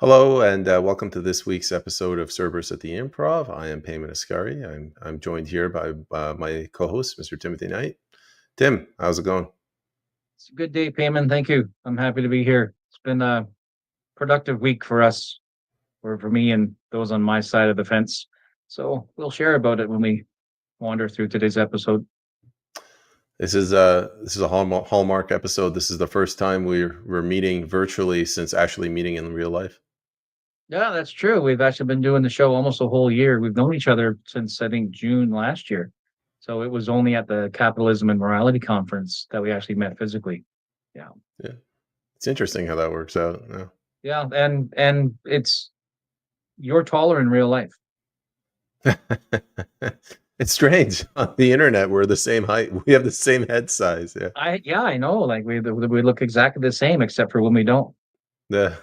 Hello, and welcome to this week's episode of Cerberus at the Improv. I am Peyman and I'm joined here by my co-host, Mr. Timothy Knight. Tim, how's it going? It's a good day, Payman. Thank you. I'm happy to be here. It's been a productive week for us, or for me and those on my side of the fence. So we'll share about it when we wander through today's episode. This is a hallmark episode. This is the first time we're meeting virtually since actually meeting in real life. Yeah, that's true. We've actually been doing the show almost a whole year. We've known each other since I think June last year. So it was only at the Capitalism and Morality Conference that we actually met physically. Yeah. Yeah, it's interesting how that works out. Yeah. Yeah, and you're taller in real life. It's strange. On the internet, we're the same height. We have the same head size. Yeah. I know. Like we look exactly the same except for when we don't. Yeah.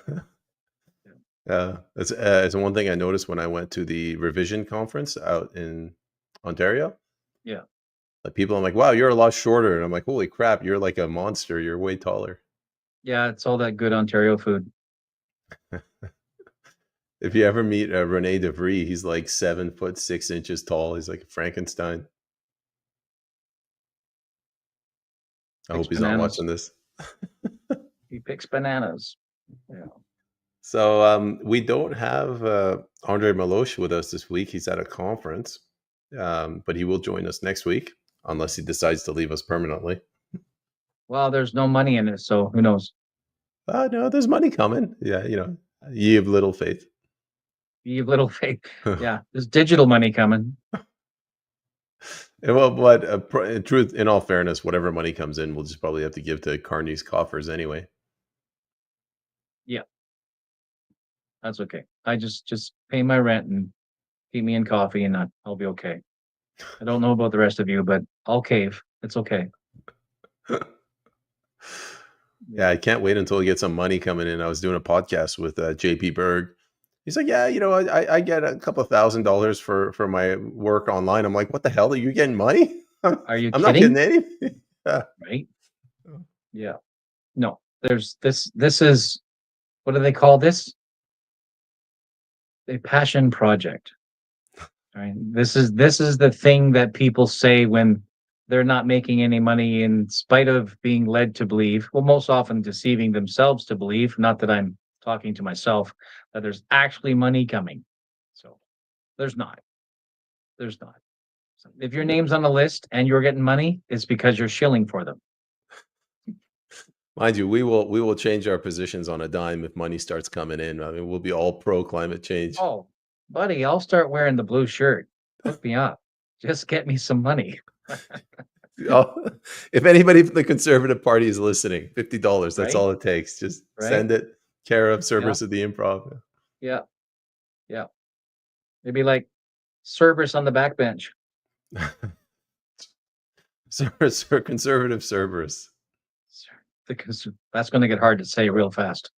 It's one thing I noticed when I went to the revision conference out in Ontario. Yeah. Like I'm like, wow, you're a lot shorter. And I'm like, holy crap, you're like a monster. You're way taller. Yeah, it's all that good Ontario food. If you ever meet Rene DeVries, he's like 7 foot 6 inches tall. He's like a Frankenstein. I Picks hope he's not bananas. watching this. He picks bananas. Yeah. So we don't have Andre Maloche with us this week. He's at a conference, but he will join us next week unless he decides to leave us permanently. Well, there's no money in it, so who knows? No, there's money coming. Yeah, ye of little faith. You have little faith. Yeah, there's digital money coming. Well, but in truth, in all fairness, whatever money comes in, we'll just probably have to give to Carney's coffers anyway. Yeah, that's okay. I just pay my rent and keep me in coffee, and I'll be okay. I don't know about the rest of you, but I'll cave. It's okay. Yeah, I can't wait until we get some money coming in. I was doing a podcast with JP Berg. He's like, yeah, I get a couple of $1,000 for my work online. I'm like, what the hell? Are you getting money? Are you I'm not getting kidding? any. Yeah. Right? Yeah. No, there's this. This is, what do they call this? A passion project. Right. This is the thing that people say when they're not making any money in spite of being led to believe, well, most often deceiving themselves to believe, not that I'm talking to myself, that there's actually money coming. So there's not. There's not. So if your name's on the list and you're getting money, it's because you're shilling for them. Mind you, we will change our positions on a dime if money starts coming in. I mean, we'll be all pro climate change. Oh, buddy, I'll start wearing the blue shirt. Hook me up. Just get me some money. If anybody from the Conservative Party is listening, $50. That's Right? all it takes. Just Right? send it. Care of Yeah. Cerberus at the Improv. Yeah. Yeah. Maybe like Cerberus on the backbench. Cerberus for conservative Cerberus. That's going to get hard to say real fast.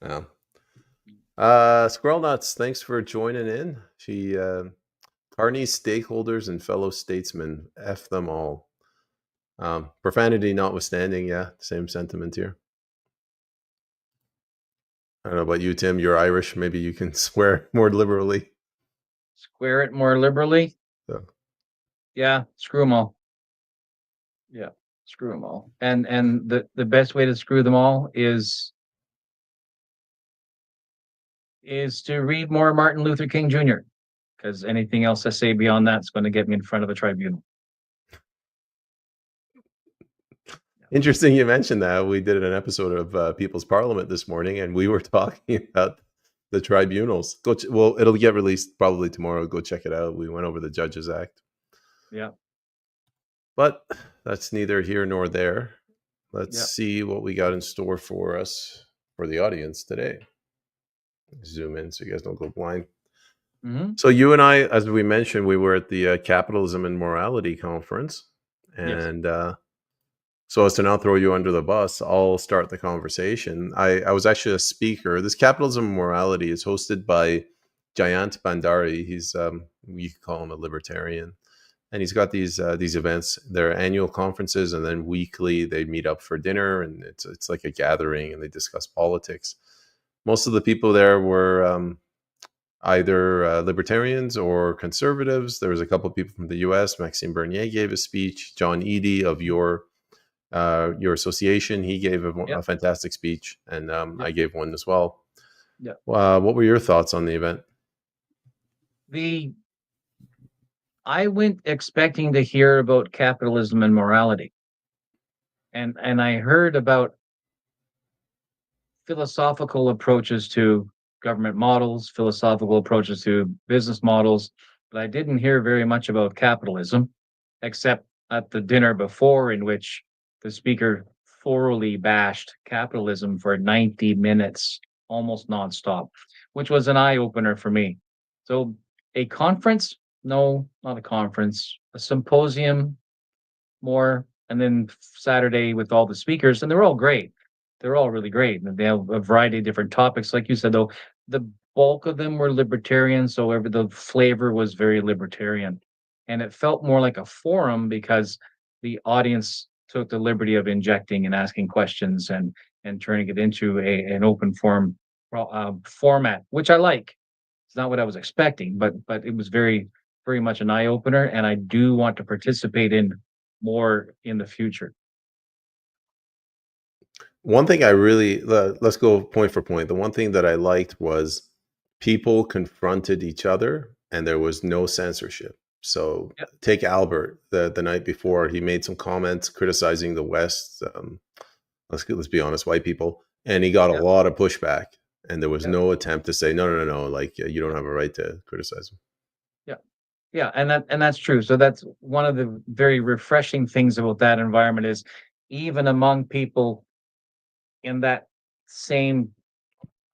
Yeah. Squirrel Nuts, thanks for joining in. Carney's stakeholders and fellow statesmen, F them all. Profanity notwithstanding, yeah, same sentiment here. I don't know about you, Tim. You're Irish. Maybe you can swear more liberally. Square it more liberally. So. Yeah, screw them all. Yeah, screw them all. And the best way to screw them all is to read more Martin Luther King Jr. Because anything else I say beyond that is going to get me in front of a tribunal. Interesting you mentioned that. We did an episode of People's Parliament this morning, and we were talking about the tribunals. Well, it'll get released probably tomorrow. Go check it out. We went over the Judges Act. Yeah. But that's neither here nor there. Let's see what we got in store for us for the audience today. Zoom in so you guys don't go blind. Mm-hmm. So you and I, as we mentioned, we were at the Capitalism and Morality Conference. And so as to not throw you under the bus, I'll start the conversation. I was actually a speaker. This Capitalism and Morality is hosted by Jayant Bhandari. He's, you could call him a libertarian. And he's got these events. They're annual conferences, and then weekly they meet up for dinner, and it's like a gathering, and they discuss politics. most of the people there were either libertarians or conservatives. There was a couple of people from the U.S. Maxime Bernier gave a speech. John Eady of your association, he gave a fantastic speech, and I gave one as well. Yeah. What were your thoughts on the event? I went expecting to hear about capitalism and morality, and I heard about philosophical approaches to government models, philosophical approaches to business models, but I didn't hear very much about capitalism, except at the dinner before, in which the speaker thoroughly bashed capitalism for 90 minutes, almost nonstop, which was an eye opener for me. So, a conference? No, not a conference, a symposium, more, and then Saturday with all the speakers, and they're all great. They're all really great, and they have a variety of different topics. Like you said, though, the bulk of them were libertarian, so the flavor was very libertarian, and it felt more like a forum because the audience took the liberty of injecting and asking questions and turning it into an open forum format, which I like. It's not what I was expecting, but it was very much an eye opener, and I do want to participate in more in the future. One thing I really let's go point for point. The one thing that I liked was people confronted each other, and there was no censorship. So Yep. take Albert the night before. He made some comments criticizing the West. Let's be honest, white people, and he got a Yep. lot of pushback. And there was Yep. no attempt to say no. Like you don't have a right to criticize him. Yeah, and that's true. So that's one of the very refreshing things about that environment is even among people in that same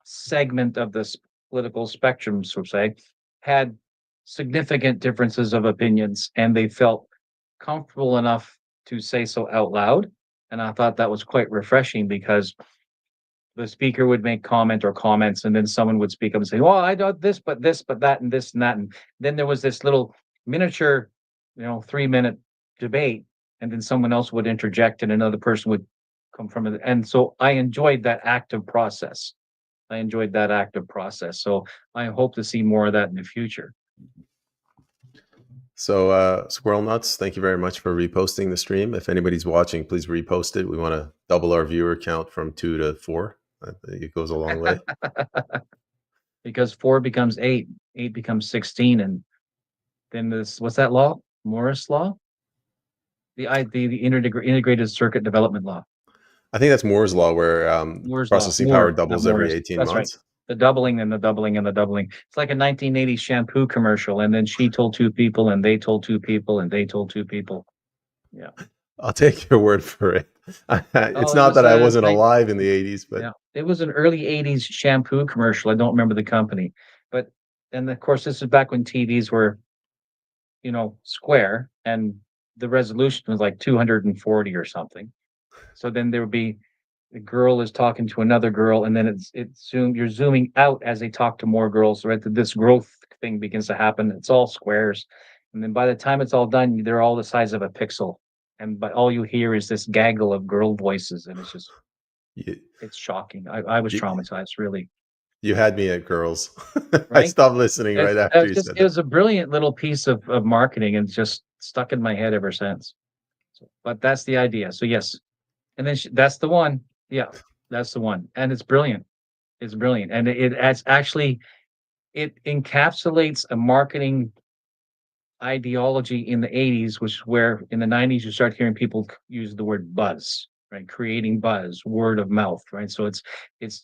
segment of this political spectrum, so say, had significant differences of opinions, and they felt comfortable enough to say so out loud. And I thought that was quite refreshing because the speaker would make comment or comments, and then someone would speak up and say, "Well, I got this, but that, and this, and that." And then there was this little miniature, 3-minute debate, and then someone else would interject, and another person would come from it. And so I enjoyed that active process. So I hope to see more of that in the future. So, Squirrel Nuts, thank you very much for reposting the stream. If anybody's watching, please repost it. We want to double our viewer count from 2 to 4. I think it goes a long way. Because 4 becomes 8, 8 becomes 16, and then what's that law? Morris law? The integrated circuit development law. I think that's Moore's law, where Moore's law. processing power Moore, not doubles every Morris. 18 That's right. months. The doubling and the doubling and the doubling. It's like a 1980 shampoo commercial, and then she told 2 people, and they told 2 people, and they told 2 people. Yeah. I'll take your word for it. It's not that I wasn't alive in the 80s, but yeah, it was an early 80s shampoo commercial. I don't remember the company, but and of course this is back when TVs were, square, and the resolution was like 240 or something. So then there would be the girl is talking to another girl, and then you're zooming out as they talk to more girls, right? This growth thing begins to happen. It's all squares, and then by the time it's all done, they're all the size of a pixel, but all you hear is this gaggle of girl voices, and it's shocking. I was traumatized, really. You had me at girls. Right? I stopped listening right after you said that. It was a brilliant little piece of marketing, and just stuck in my head ever since. But that's the idea. So yes, and then that's the one. Yeah, that's the one, and it's brilliant. It's brilliant, and it encapsulates a marketing ideology in the 80s, which is where in the 90s you start hearing people use the word buzz, right? Creating buzz, word of mouth, right? So it's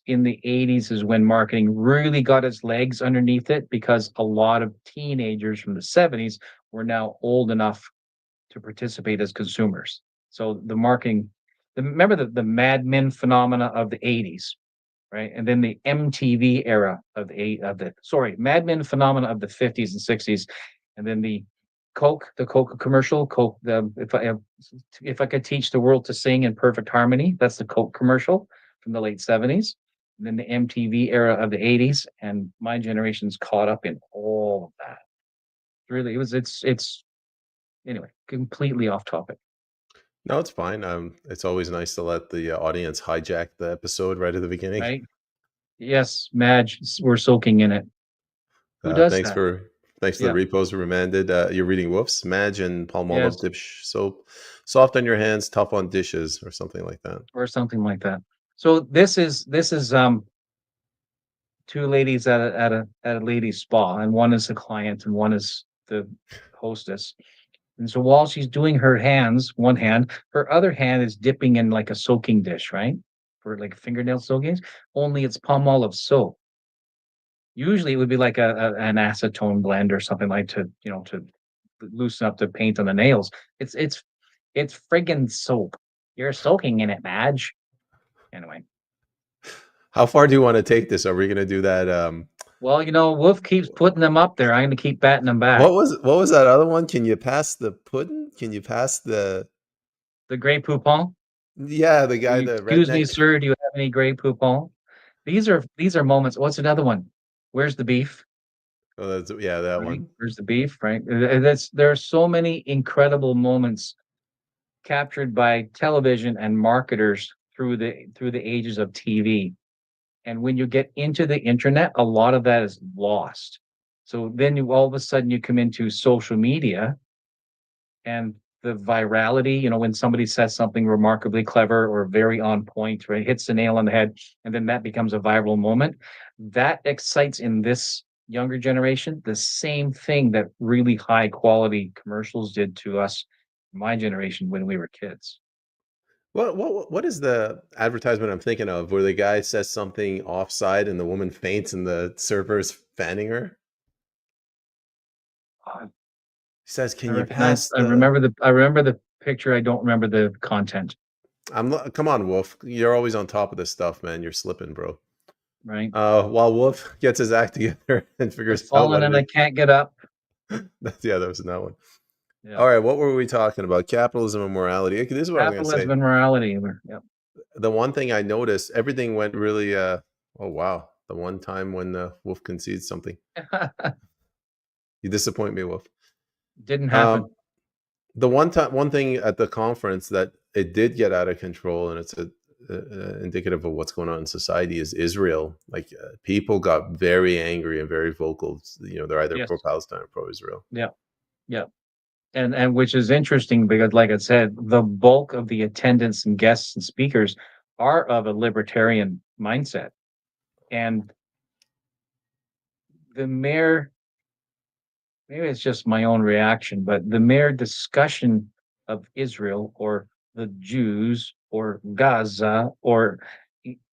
in the 80s is when marketing really got its legs underneath it, because a lot of teenagers from the 70s were now old enough to participate as consumers. So the marketing, remember the Mad Men phenomena of the 80s, right? And then the MTV era of Mad Men phenomena of the 50s and 60s, and then the Coke commercial, Coke. If I could teach the world to sing in perfect harmony, that's the Coke commercial from the late 70s. And then the MTV era of the 80s, and my generation's caught up in all of that. Really, it's anyway, completely off topic. No, it's fine. It's always nice to let the audience hijack the episode right at the beginning. Right? Yes, Madge, we're soaking in it. Who does Thanks that? for the Yeah. repos remanded. You're reading Wolf's Madge and Palmolive Yes, dish soap, soft on your hands, tough on dishes, or something like that. or something like that. So this is two ladies at a ladies spa, and one is the client and one is the hostess. And so while she's doing her hands, one hand, her other hand is dipping in like a soaking dish, right? For like fingernail soakings, only it's palm olive soap. Usually it would be like an acetone blend or something like to loosen up the paint on the nails. It's friggin' soap. You're soaking in it, Madge. Anyway. How far do you want to take this? Are we going to do that? Well, Wolf keeps putting them up there. I'm gonna keep batting them back. What was that other one? Can you pass the pudding? Can you pass the The Grey Poupon. yeah, the guy, the Excuse me, redneck? sir. Do you have any Grey Poupon? These are moments. What's another one? Where's the beef? Oh, yeah, that Right? one. Where's the beef? Right? There are so many incredible moments captured by television and marketers through the ages of TV. And when you get into the internet, a lot of that is lost. So then all of a sudden you come into social media and the virality, when somebody says something remarkably clever or very on point, right, hits the nail on the head, and then that becomes a viral moment, that excites in this younger generation the same thing that really high quality commercials did to us, my generation, when we were kids. What is the advertisement I'm thinking of where the guy says something offside and the woman faints and the server is fanning her? Uh, He says, I "Can you recognize. pass I the?" remember the picture. I don't remember the content. Come on, Wolf. You're always on top of this stuff, man. You're slipping, bro. Right? While Wolf gets his act together and I've figures out fallen what it and I is. can't get up. Yeah, that was that one. Yeah. All right, what were we talking about? Capitalism and morality. Okay, this is what I'm going to say. Capitalism and morality. Yeah. The one thing I noticed, everything went really. Oh wow, the one time when Wolf concedes something, you disappoint me, Wolf. Didn't Um, happen. the one thing at the conference that it did get out of control, and it's indicative of what's going on in society, is Israel. Like people got very angry and very vocal. They're either Yes. pro Palestine or pro Israel. Yeah. Yeah. And which is interesting because, like I said, the bulk of the attendants and guests and speakers are of a libertarian mindset. And the mere, maybe it's just my own reaction, but the mere discussion of Israel or the Jews or Gaza or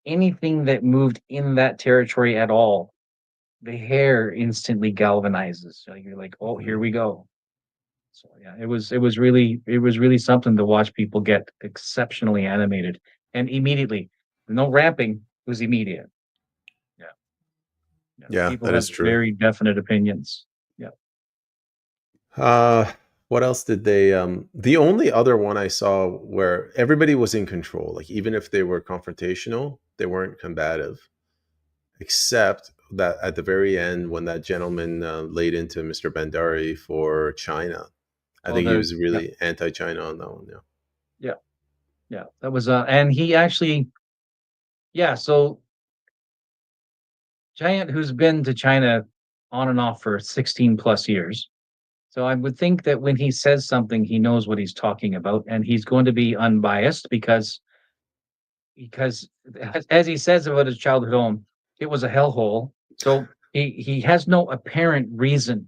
anything that moved in that territory at all, the hair instantly galvanizes. So you're like, oh, here Mhm. we go. So yeah, it was really something to watch people get exceptionally animated and immediately. No ramping, it was immediate. Yeah. Yeah. Yeah, People that have is true. very definite opinions. Yeah. Uh, what else did they? The only other one I saw where everybody was in control, like even if they were confrontational, they weren't combative, except that at the very end when that gentleman laid into Mr. Bandari for China. I Oh, think he the was yeah, really anti-China on that one. Yeah. yeah, yeah. That was and he actually, yeah, so Giant, who's been to China on and off for 16 plus years. So I would think that when he says something, he knows what he's talking about and he's going to be unbiased because as he says about his childhood home, it was a hellhole. So he has no apparent reason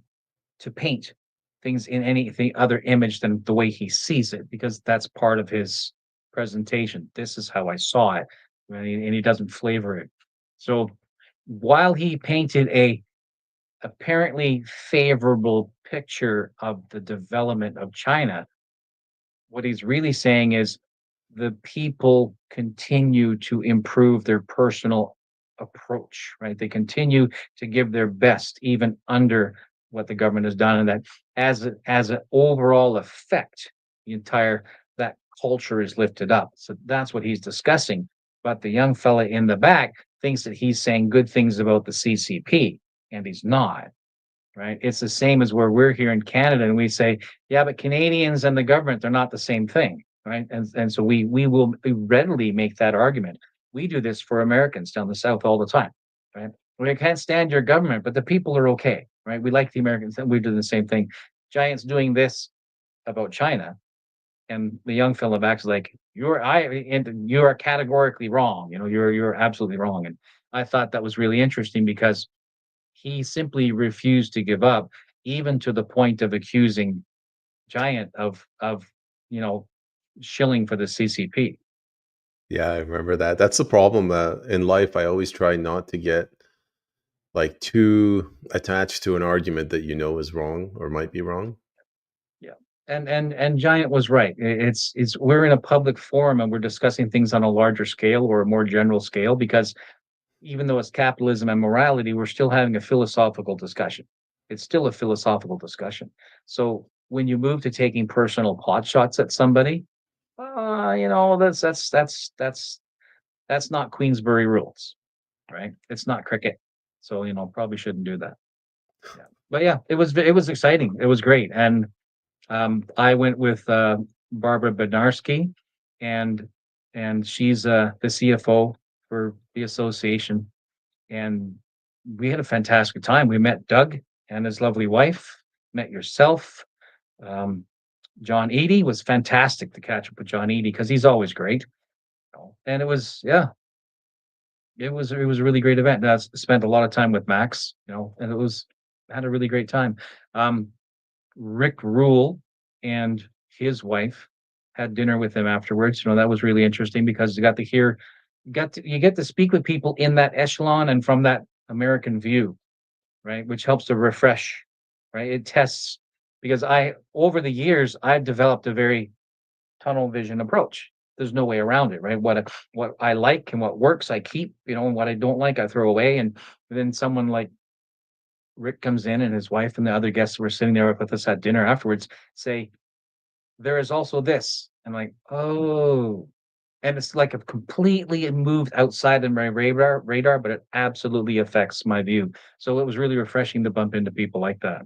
to paint things in anything other image than the way he sees it, because that's part of his presentation. This is how I saw it, and he doesn't flavor it. So while he painted a apparently favorable picture of the development of China, what he's really saying is the people continue to improve their personal approach, right? They continue to give their best even under what the government has done, and that as an overall effect, the entire that culture is lifted up. So that's what he's discussing. But the young fella in the back thinks that he's saying good things about the CCP, and he's not. Right? It's the same as where we're here in Canada and we say, yeah, but Canadians and the government, they're not the same thing. Right. And so we readily make that argument. We do this for Americans down the South all the time. right? We can't stand your government, but the people are okay, right? We like the Americans, and we do the same thing. Giant's doing this about China, and the young fellow back's like, you are categorically wrong. You're absolutely wrong. And I thought that was really interesting because he simply refused to give up, even to the point of accusing Giant of you know shilling for the CCP. Yeah, I remember that. That's the problem in life. I always try not to get like too attached to an argument that you know is wrong or might be wrong. Yeah. And Giant was right. It's we're in a public forum and we're discussing things on a larger scale or a more general scale because even though it's capitalism and morality, we're still having a philosophical discussion. It's still a philosophical discussion. So when you move to taking personal pot shots at somebody, that's not Queensbury rules, right? It's not cricket. So, probably shouldn't do that. Yeah. But yeah, it was exciting. It was great. And I went with Barbara Bednarski, and she's the CFO for the association, and we had a fantastic time. We met Doug and his lovely wife, met yourself. Um, John Eady was fantastic to catch up with John Eady because he's always great. And it was, yeah, it was a really great event. And I spent a lot of time with Max, and had a really great time. Um, Rick Rule and his wife had dinner with him afterwards. That was really interesting because you got to hear, you get to speak with people in that echelon and from that American view, right? Which helps to refresh, right? It tests because over the years, I've developed a very tunnel vision approach. There's no way around it, right? What I like and what works, I keep, and what I don't like, I throw away. And then someone like Rick comes in and his wife and the other guests who were sitting there with us at dinner afterwards say, there is also this. I'm like, oh, and it's like a completely moved outside of my radar, but it absolutely affects my view. So it was really refreshing to bump into people like that.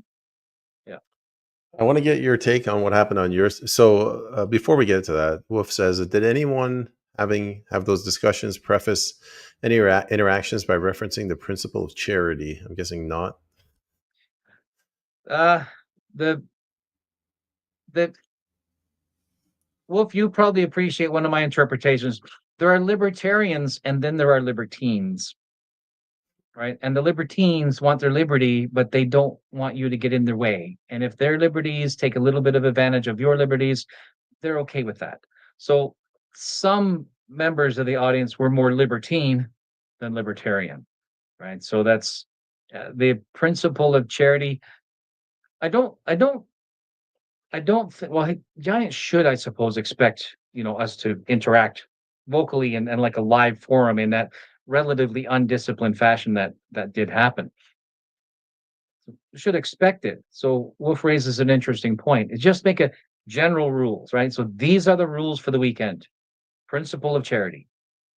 Yeah. I want to get your take on what happened on yours. So before we get to that, Wolf says, did anyone have those discussions preface any interactions by referencing the principle of charity? I'm guessing not. Uh the the Wolf, you probably appreciate one of my interpretations. There are libertarians and then there are libertines, right? And the libertines want their liberty, but they don't want you to get in their way. And if their liberties take a little bit of advantage of your liberties, they're okay with that. So some members of the audience were more libertine than libertarian, right? So that's the principle of charity. I don't, I don't, I don't think. Well, Giants should, I suppose, expect us to interact vocally and like a live forum in that relatively undisciplined fashion that did happen. Should expect it. So Wolf raises an interesting point. It's just make a general rules, right? So these are the rules for the weekend. Principle of charity,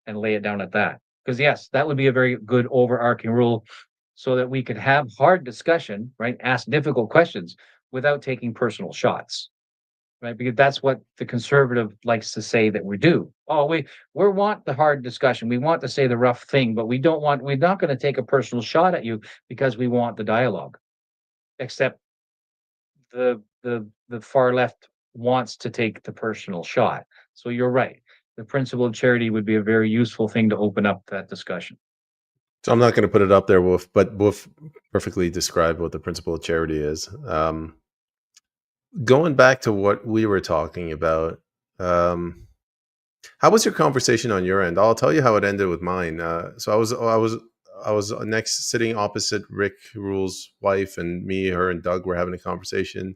and lay it down at that. Because yes, that would be a very good overarching rule so that we could have hard discussion, right? Ask difficult questions without taking personal shots, right? Because that's what the conservative likes to say that we do. Oh, we want the hard discussion. We want to say the rough thing, but we're not going to take a personal shot at you because we want the dialogue. Except the far left wants to take the personal shot. So you're right. The principle of charity would be a very useful thing to open up that discussion. So I'm not going to put it up there, Wolf, but Wolf perfectly described what the principle of charity is. Going back to what we were talking about, how was your conversation on your end? I'll tell you how it ended with mine. So I was next sitting opposite Rick Rule's wife, and me, her, and Doug were having a conversation.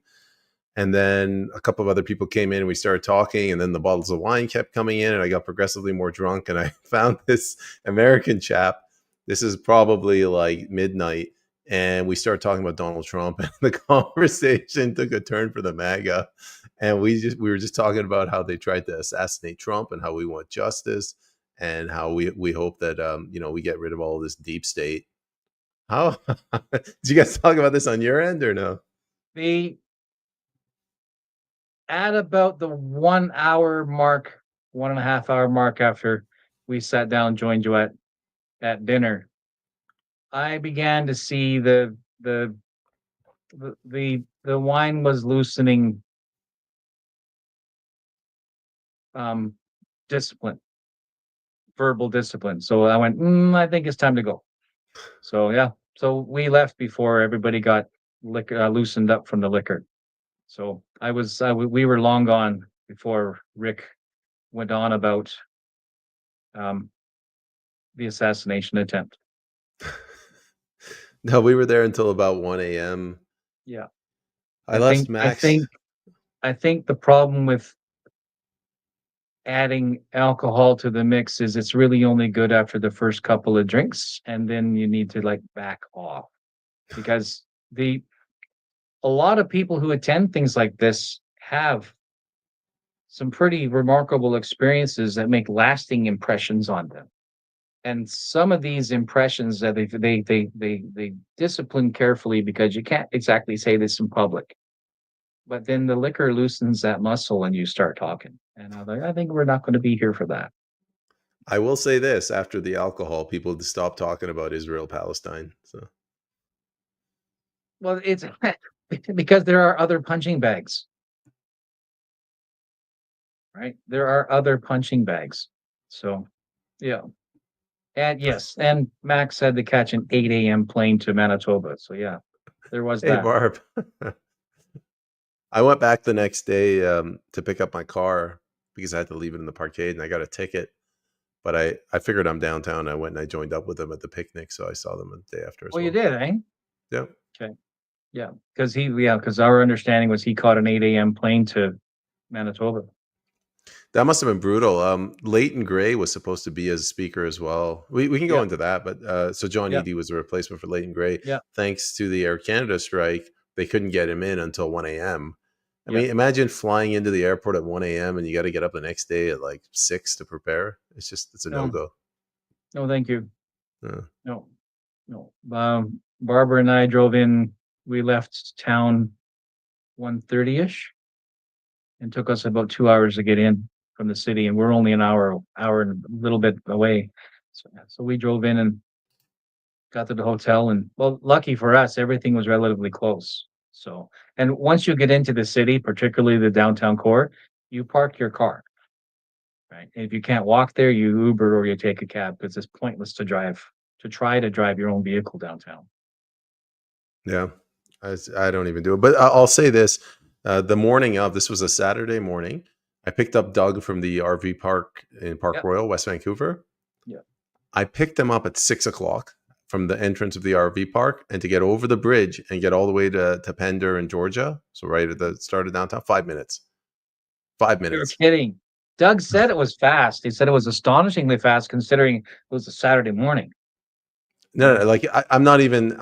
And then a couple of other people came in and we started talking, and then the bottles of wine kept coming in and I got progressively more drunk, and I found this American chap. This is probably like midnight, and we started talking about Donald Trump, and the conversation took a turn for the MAGA. And we were just talking about how they tried to assassinate Trump and how we want justice and how we hope that we get rid of all this deep state. How did you guys talk about this on your end or no? The At about the 1 hour mark, 1.5 hour mark after we sat down, joined you at dinner, I began to see the wine was loosening discipline, verbal discipline. So I went, I think it's time to go. So yeah, so we left before everybody got loosened up from the liquor. So we were long gone before Rick went on about um, the assassination attempt. No, we were there until about 1 a.m. Yeah, I I left think I Max. think I think the problem with adding alcohol to the mix is it's really only good after the first couple of drinks, and then you need to like back off because the a lot of people who attend things like this have some pretty remarkable experiences that make lasting impressions on them. And some of these impressions that they discipline carefully because you can't exactly say this in public. But then the liquor loosens that muscle and you start talking. And I'm like, I think we're not going to be here for that. I will say this: after the alcohol, people stopped talking about Israel Palestine. So Well, it's because there are other punching bags, right? There are other punching bags. So, yeah. And yes, and Max had to catch an 8 a.m. plane to Manitoba. So, yeah, there was hey, that. Barb. I went back the next day to pick up my car because I had to leave it in the parkade, and I got a ticket. But I figured I'm downtown. I went and I joined up with them at the picnic, so I saw them the day after as Well, you well. did, eh? Yep. Okay. Yeah. Because our understanding was he caught an 8 a.m. plane to Manitoba. That must have been brutal. Leighton Gray was supposed to be as speaker as well. We can go Yeah. into that, but so John Yeah. Eady was a replacement for Leighton Gray. Yeah. Thanks to the Air Canada strike, they couldn't get him in until 1 a.m. I Yeah. mean, imagine flying into the airport at 1 a.m. and you got to get up the next day at like 6 to prepare. It's a no No, go. no, thank you. No, no. Barbara and I drove in. We left town 1:30ish and took us about 2 hours to get in from the city. And we're only an hour and a little bit away. So we drove in and got to the hotel. And well, lucky for us, everything was relatively close. So, and once you get into the city, particularly the downtown core, you park your car. Right. And if you can't walk there, you Uber or you take a cab because it's pointless to try to drive your own vehicle downtown. Yeah, I don't even do it. But I'll say this: the morning of this was a Saturday morning. I picked up Doug from the RV park in Park Yeah. Royal, West Vancouver. Yeah. I picked him up at 6 o'clock from the entrance of the RV park, and to get over the bridge and get all the way to Pender in Georgia, so right at the start of downtown, 5 minutes. 5 You're minutes. kidding. Doug said it was fast. He said it was astonishingly fast considering it was a Saturday morning. No, like I'm not even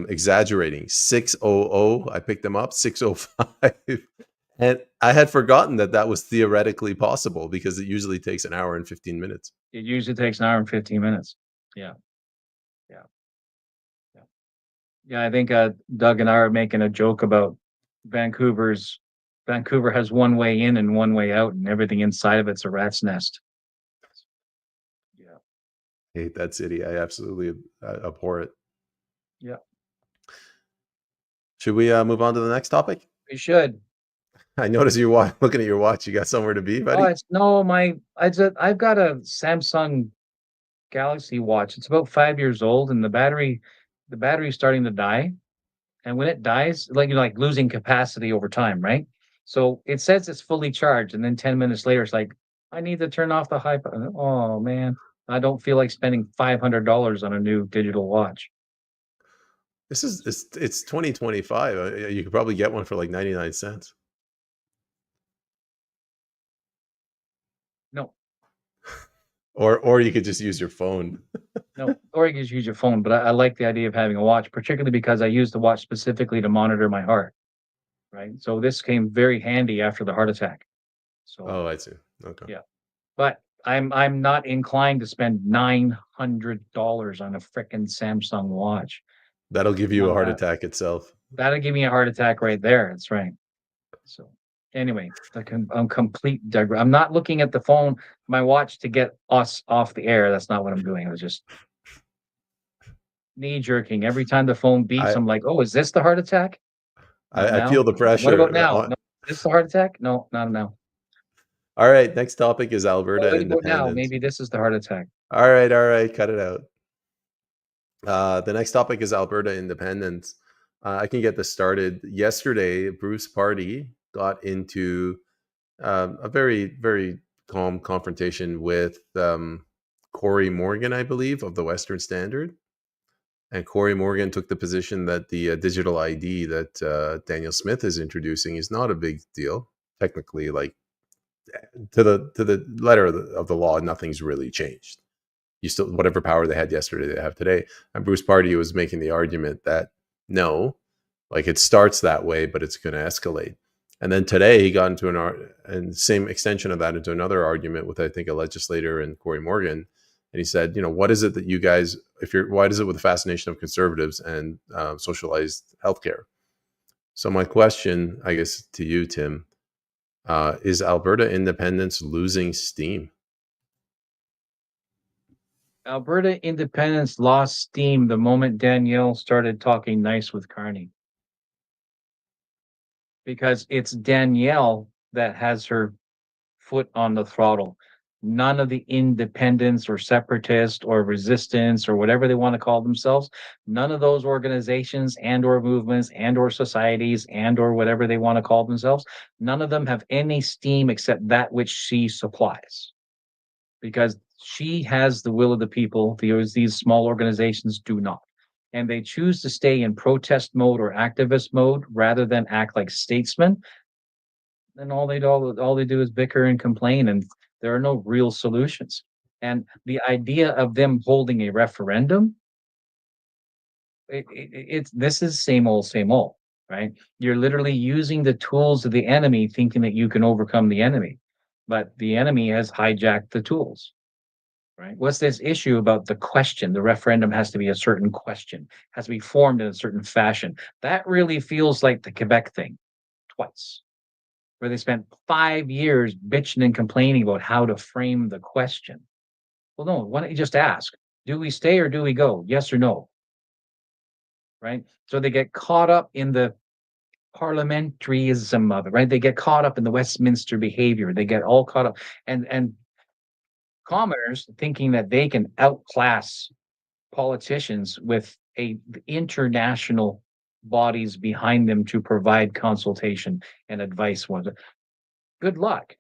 exaggerating. 6:00, I picked him up 6:05, and I had forgotten that was theoretically possible because it usually takes an hour and 15 minutes. It usually takes an hour and 15 minutes. Yeah. Yeah. Yeah. Yeah. I think Doug and I are making a joke about Vancouver has one way in and one way out, and everything inside of it's a rat's nest. Yeah. I hate that city. I absolutely abhor it. Yeah. Should we move on to the next topic? We should. I notice you're looking at your watch. You got somewhere to be, Oh, buddy? it's no, I've got a Samsung Galaxy watch. It's about 5 years old, and the battery's starting to die. And when it dies, like you're like losing capacity over time, right? So it says it's fully charged, and then 10 minutes later, it's like, I need to turn off the Oh man, I don't feel like spending $500 on a new digital watch. It's 2025. You could probably get one for like 99 cents. No, Or you could just use your phone. no, or you can just use your phone. But I like the idea of having a watch, particularly because I use the watch specifically to monitor my heart. Right. So this came very handy after the heart attack. So Oh, I see. Okay. yeah. But I'm not inclined to spend $900 on a frickin' Samsung watch. That'll give you a Not heart that attack itself. that'll give me a heart attack right there. That's right. So anyway, I'm I'm not looking at the phone, my watch to get us off the air. That's not what I'm doing. I was just knee jerking every time the phone beeps. I I'm like, oh, is this the heart attack? Not I now. feel the What about pressure. now? No, is this the heart attack? No, not now. All right, next topic is Well, Alberta what about now? independence. Maybe this is the heart attack. All right, cut it out. The next topic is Alberta independence. I can get this started. Yesterday, Bruce Party got into a very calm confrontation with Corey Morgan, I believe, of the Western Standard. And Corey Morgan took the position that the digital ID that Daniel Smith is introducing is not a big deal. Technically, like to the letter of the law, nothing's really changed. You still, whatever power they had yesterday, they have today. And Bruce Party was making the argument that no, like it starts that way, but it's going to escalate. And then today he got into and same extension of that into another argument with, I think, a legislator and Corey Morgan. And he said, what is it that you guys, why does it with the fascination of conservatives and socialized healthcare? So my question, I guess, to you, Tim, is Alberta independence losing steam? Alberta Independence lost steam the moment Danielle started talking nice with Carney. Because it's Danielle that has her foot on the throttle. None of the independents or separatists or resistance or whatever they want to call themselves, none of those organizations and or movements and or societies and or whatever they want to call themselves, none of them have any steam except that which she supplies. Because she has the will of the people, these small organizations do not. And they choose to stay in protest mode or activist mode rather than act like statesmen. Then all they do is bicker and complain, and there are no real solutions. And the idea of them holding a referendum, it's this is same old, right? You're literally using the tools of the enemy, thinking that you can overcome the enemy, but the enemy has hijacked the tools. Right? What's this issue about the question? The referendum has to be a certain question, has to be formed in a certain fashion. That really feels like the Quebec thing twice, where they spent 5 years bitching and complaining about how to frame the question. Well, no, why don't you just ask, do we stay or do we go? Yes or no? Right? So they get caught up in the parliamentarism of it, right? They get caught up in the Westminster behavior. They get all caught up and commoners thinking that they can outclass politicians with international bodies behind them to provide consultation and advice. Good luck.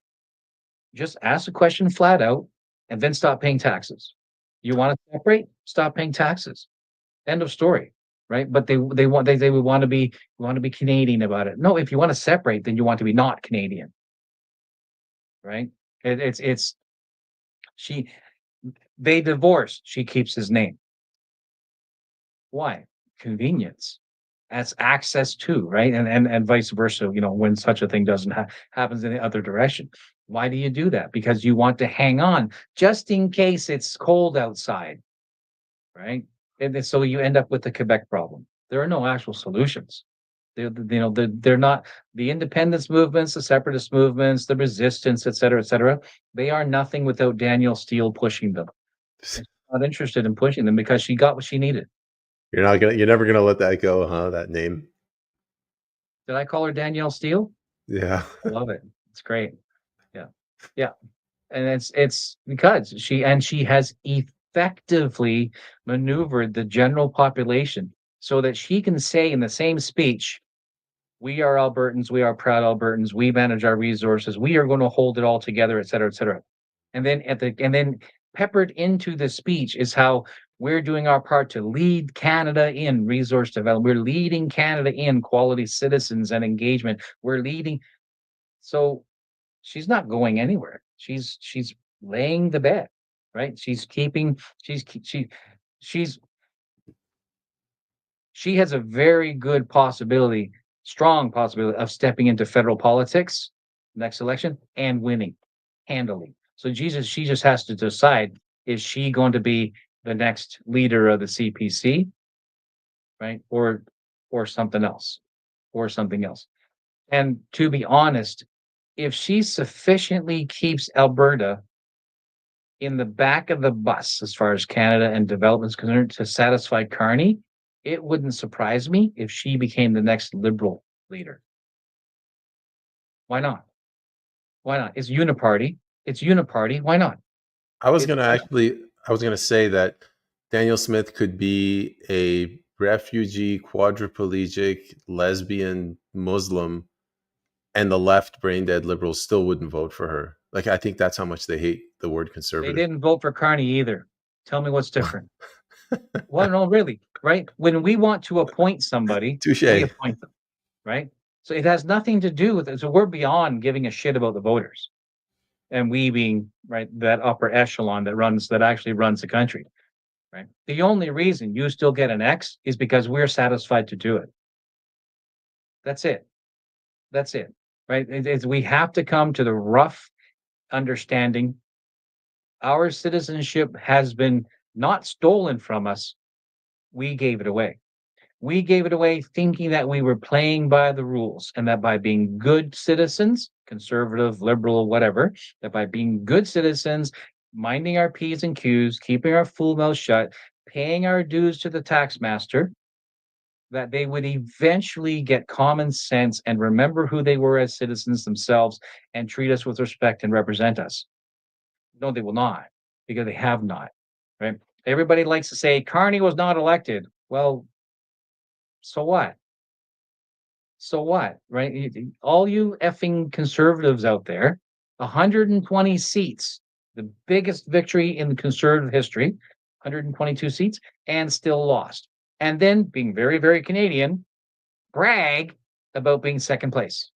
Just ask the question flat out and then stop paying taxes. You want to separate? Stop paying taxes. End of story. Right? But they would want to be Canadian about it. No, if you want to separate, then you want to be not Canadian. Right? It's they divorced. She keeps his name. Why? Convenience. That's access to, right? And vice versa, when such a thing doesn't happens in the other direction. Why do you do that? Because you want to hang on just in case it's cold outside, right? And so you end up with the Quebec problem. There are no actual solutions. They're not the independence movements, the separatist movements, the resistance, et cetera, et cetera. They are nothing without Danielle Steele pushing them. She's not interested in pushing them because she got what she needed. You're never gonna let that go, huh? That name. Did I call her Danielle Steele? Yeah. I love it. It's great. Yeah. Yeah. And it's because she has effectively maneuvered the general population so that she can say in the same speech, we are Albertans, we are proud Albertans, we manage our resources, we are going to hold it all together, et cetera, et cetera. And then peppered into the speech is how we're doing our part to lead Canada in resource development. We're leading Canada in quality citizens and engagement. We're leading. So she's not going anywhere. She's laying the bed, right? She has a very good possibility, strong possibility of stepping into federal politics next election and winning handily. So she just has to decide, is she going to be the next leader of the CPC, right? Or something else, or something else. And to be honest, if she sufficiently keeps Alberta in the back of the bus as far as Canada and development is concerned to satisfy Carney, it wouldn't surprise me if she became the next Liberal leader. Why not? Why not? It's uniparty. It's uniparty. Why not? I was going to say that Danielle Smith could be a refugee, quadriplegic, lesbian, Muslim, and the left brain dead liberals still wouldn't vote for her. Like, I think that's how much they hate the word They conservative. didn't vote for Carney either. Tell me what's different. Well, no, really, right? When we want to appoint somebody, Touche. we appoint them, right? So it has nothing to do with it. So we're beyond giving a shit about the voters. And we being, right, that upper echelon that actually runs the country, right? The only reason you still get an X is because we're satisfied to do it. That's it. That's it, right? We have to come to the rough understanding. Our citizenship has been not stolen from us. We gave it away. We gave it away thinking that we were playing by the rules and that by being good citizens, conservative, liberal, whatever, that by being good citizens, minding our P's and Q's, keeping our full mouth shut, paying our dues to the tax master, that they would eventually get common sense and remember who they were as citizens themselves and treat us with respect and represent us. No, they will not, because they have not, right? Everybody likes to say Carney was not elected. Well, so what? So what, right? All you effing conservatives out there, 120 seats, the biggest victory in the conservative history, 122 seats, and still lost. And then being very, very Canadian, brag about being second place.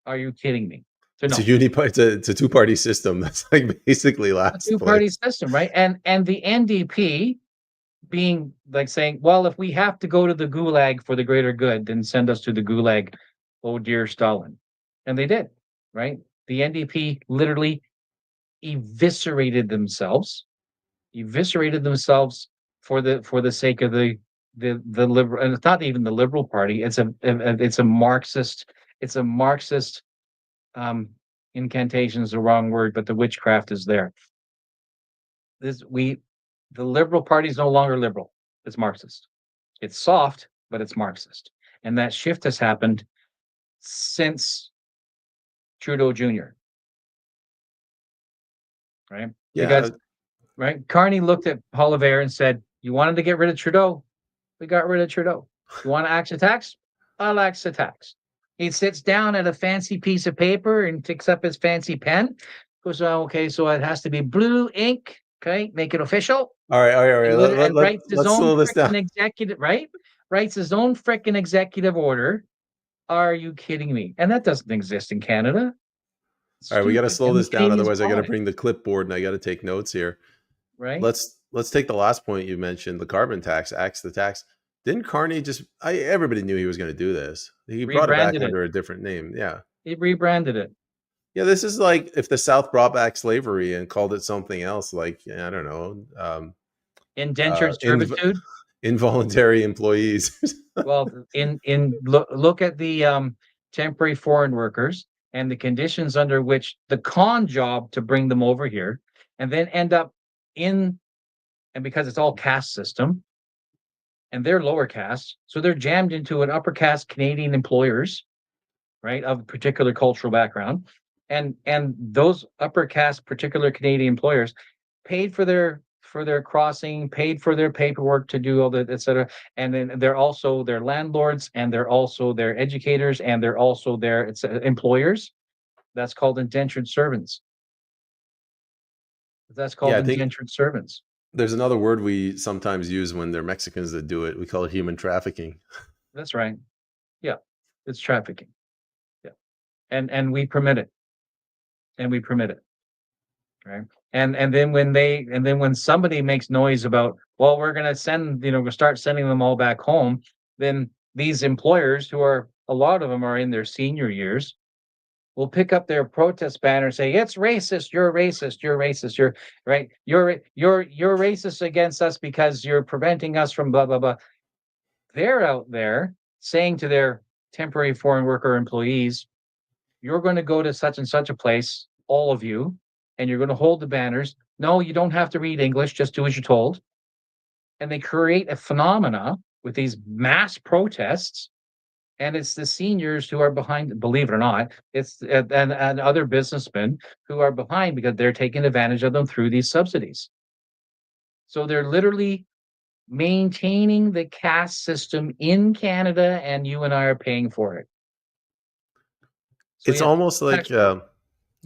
Are you kidding me? So It's no. it's a two-party system. That's like basically last Two-party place. system, right? And the NDP being like saying, well, if we have to go to the gulag for the greater good, then send us to the gulag, oh dear Stalin. And they did, right? The NDP literally eviscerated themselves for the sake of the liberal, and it's not even the Liberal Party, it's a Marxist incantation is the wrong word, but the witchcraft is there. The Liberal Party is no longer liberal. It's Marxist. It's soft, but it's Marxist. And that shift has happened since Trudeau Jr. Right? Yeah. Because right, Carney looked at Oliver and said, you wanted to get rid of Trudeau? We got rid of Trudeau. You want to axe the tax? I'll axe the tax. He sits down at a fancy piece of paper and picks up his fancy pen. Goes, oh, okay, so it has to be blue ink. Okay, make it official. All right. And writes his Let's own slow this down. executive, right? Writes his own frickin' executive order. Are you kidding me? And that doesn't exist in Canada. All right, we got to slow this down. Canadians Otherwise, I got to want it, bring the clipboard and I got to take notes here. right? Let's take the last point you mentioned, the carbon tax, axe the tax. Didn't Carney everybody knew he was going to do this. He brought it back Rebranded it. under a different name. Yeah. He rebranded it. Yeah, this is like if the South brought back slavery and called it something else, like, I don't know, Indentured servitude. involuntary employees. Well, look at the temporary foreign workers and the conditions under which the con job to bring them over here, and then end up and because it's all caste system, and they're lower caste, so they're jammed into an upper caste Canadian employers, right, of a particular cultural background, and those upper caste particular Canadian employers paid for their crossing, paid for their paperwork to do all that, etc. And then they're also their landlords, and they're also their educators, and they're also their employers. That's called indentured servants. That's called indentured servants. There's another word we sometimes use when they're Mexicans that do it. We call it human trafficking. That's right. Yeah, it's trafficking. Yeah, and we permit it. And we permit it. Right. And then when somebody makes noise about, well, we're going to send, we'll start sending them all back home, then these employers, who are, a lot of them are in their senior years, will pick up their protest banner and say, it's racist, you're racist, you're racist, you're right, you're racist against us because you're preventing us from blah blah blah. They're out there saying to their temporary foreign worker employees, you're going to go to such and such a place, all of you, and you're going to hold the banners. No, you don't have to read English, just do as you're told. And they create a phenomena with these mass protests, and it's the seniors who are behind, believe it or not. It's and other businessmen who are behind because they're taking advantage of them through these subsidies. So they're literally maintaining the caste system in Canada, and you and I are paying for it. So It's yeah, almost like tax break.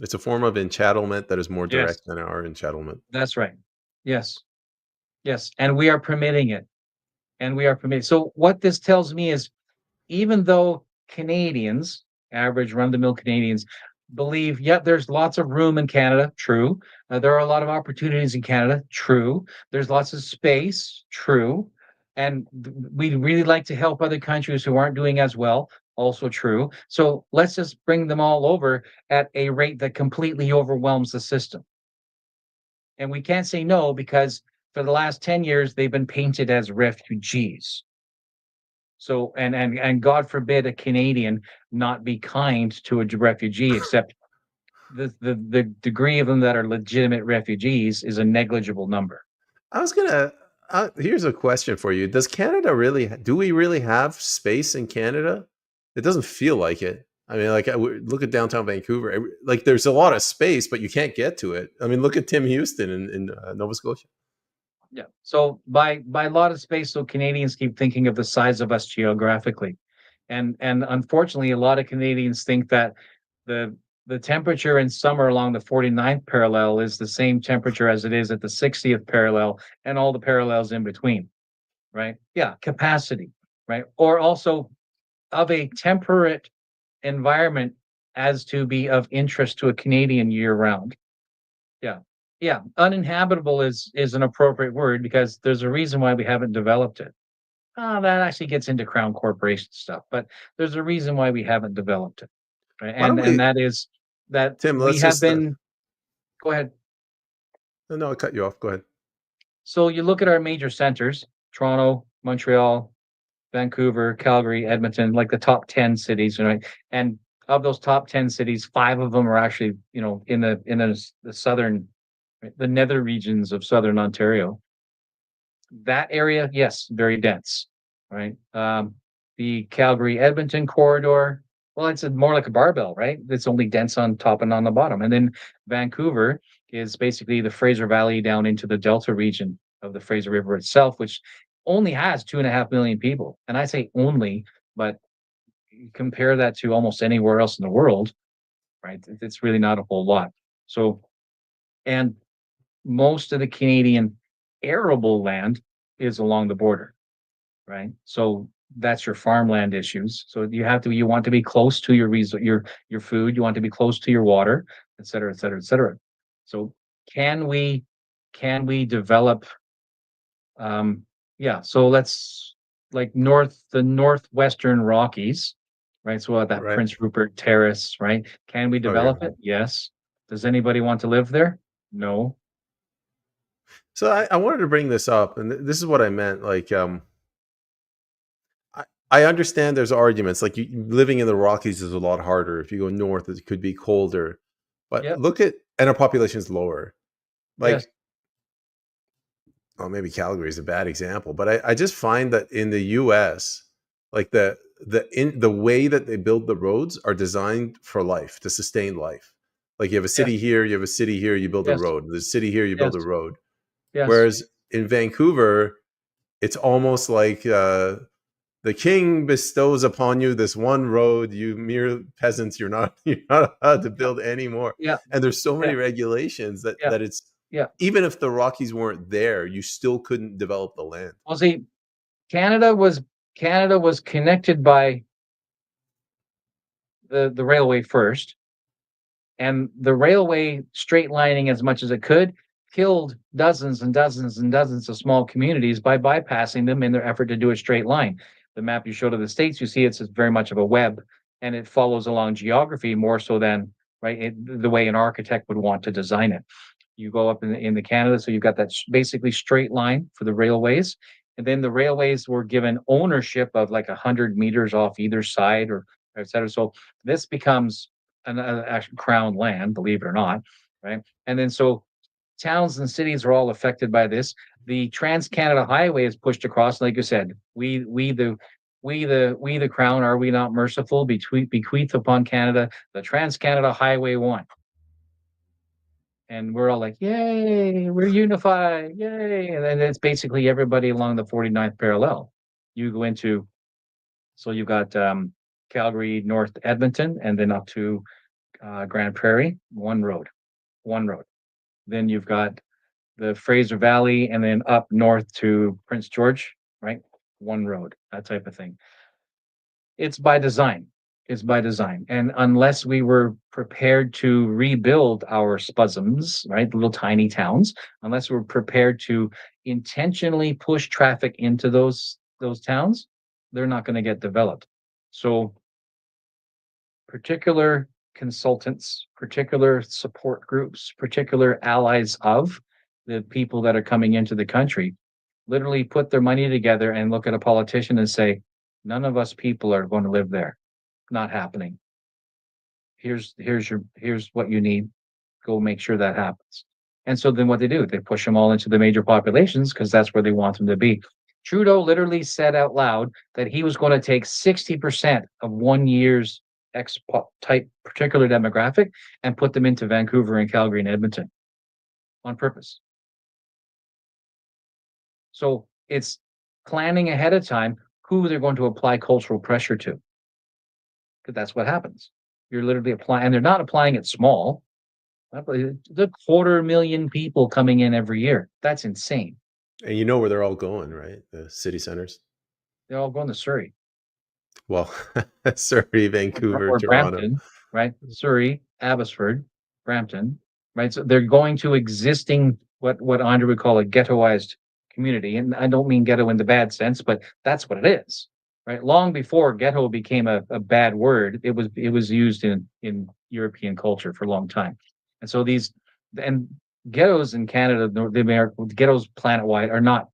it's a form of enchattelment that is more Yes, direct than our enchattelment. that's right. Yes, yes, and we are permitting it, and we are permitting. So what this tells me is, even though Canadians, average run-of-the-mill Canadians, believe, yeah, there's lots of room in Canada, true. There are a lot of opportunities in Canada, true. There's lots of space, true. And we'd really like to help other countries who aren't doing as well, also true. So let's just bring them all over at a rate that completely overwhelms the system. And we can't say no because for the last 10 years, they've been painted as refugees. So, and God forbid a Canadian not be kind to a refugee, except the degree of them that are legitimate refugees is a negligible number. I was gonna. Here's a question for you: Does Canada really? Do we really have space in Canada? It doesn't feel like it. I mean, like look at downtown Vancouver. Like there's a lot of space, but you can't get to it. I mean, look at Tim Houston in Nova Scotia. Yeah. So by a lot of space, so Canadians keep thinking of the size of us geographically, and unfortunately, a lot of Canadians think that the the temperature in summer along the 49th parallel is the same temperature as it is at the 60th parallel and all the parallels in between, right? Yeah, capacity, right? Or also of a temperate environment as to be of interest to a Canadian year round. Yeah. Yeah. Uninhabitable is an appropriate word because there's a reason why we haven't developed it. That actually gets into crown corporation stuff, but there's a reason why we haven't developed it. Right? Why don't And we, that is that Tim? we Let's have just. been, go ahead. No, I cut you off. Go ahead. So you look at our major centers, Toronto, Montreal, Vancouver, Calgary, Edmonton, like the top 10 cities, right? And of those top 10 cities, five of them are actually, the southern, right, the nether regions of southern Ontario. That area, yes, very dense, right? The Calgary Edmonton corridor, well, it's more like a barbell, right? It's only dense on top and on the bottom. And then Vancouver is basically the Fraser Valley down into the Delta region of the Fraser River itself, which only has 2.5 million people. And I say only, but compare that to almost anywhere else in the world, right? It's really not a whole lot. So, and most of the Canadian arable land is along the border, right? So that's your farmland issues. So you want to be close to your food, you want to be close to your water, et cetera, et cetera, et cetera. So can we develop yeah, so let's like the northwestern Rockies, right? So that Right. Prince Rupert Terrace, right? Can we Oh yeah. develop it? Yes. Does anybody want to live there? No. So I wanted to bring this up, and this is what I meant. Like, I understand there's arguments like living in the Rockies is a lot harder. If you go north, it could be colder. But Yep. look at and our population is lower. Yes. Like, oh, maybe Calgary is a bad example, but I just find that in the U.S., like the way that they build the roads are designed for life to sustain life. Like you have a Yes. city here, you have a city here, you build a Yes. road. There's a city here, you Yes. build a road. Yes. Whereas in Vancouver, it's almost like the king bestows upon you this one road. You mere peasants, you're not allowed to Yeah. build anymore. Yeah. And there's so Yeah. many regulations Yeah. that it's Yeah. even if the Rockies weren't there, you still couldn't develop the land. Well, see, Canada was Canada was connected by the railway first, and the railway straight lining as much as it could killed dozens and dozens and dozens of small communities by bypassing them in their effort to do a straight line. The map you show to the states, you see it's very much of a web, and it follows along geography more so than the way an architect would want to design it. You go up in the Canada, so you've got that basically straight line for the railways, and then the railways were given ownership of like 100 meters off either side, or et cetera. So this becomes an actual crown land, believe it or not, right? And then so towns and cities are all affected by this. The Trans-Canada Highway is pushed across, like you said. We the crown, are we not merciful? Bequeath upon Canada the Trans-Canada Highway 1. And we're all like, yay, we're unified, yay. And then it's basically everybody along the 49th parallel. You go into, so you've got Calgary, North Edmonton, and then up to Grand Prairie, one road. Then you've got the Fraser Valley, and then up north to Prince George, right? One road, that type of thing. It's by design. It's by design. And unless we were prepared to rebuild our spasms, right, little tiny towns, unless we're prepared to intentionally push traffic into those towns, they're not going to get developed. So particular consultants, particular support groups, particular allies of the people that are coming into the country literally put their money together and look at a politician and say, none of us people are going to live there. Not happening. Here's what you need. Go make sure that happens. And so then what they do, they push them all into the major populations because that's where they want them to be. Trudeau literally said out loud that he was going to take 60% of 1 year's X type particular demographic and put them into Vancouver and Calgary and Edmonton on purpose. So it's planning ahead of time who they're going to apply cultural pressure to. Because that's what happens. You're literally applying, and they're not applying it small. The 250,000 people coming in every year. That's insane. And you know where they're all going, right? The city centers. They're all going to Surrey. Well, Surrey, Vancouver, or Toronto. Brampton, right? Surrey, Abbotsford, Brampton, right? So they're going to existing what Andre would call a ghettoized community, and I don't mean ghetto in the bad sense, but that's what it is, right? Long before ghetto became a bad word, it was used in European culture for a long time, and so these and ghettos in Canada, the American ghettos planet-wide are not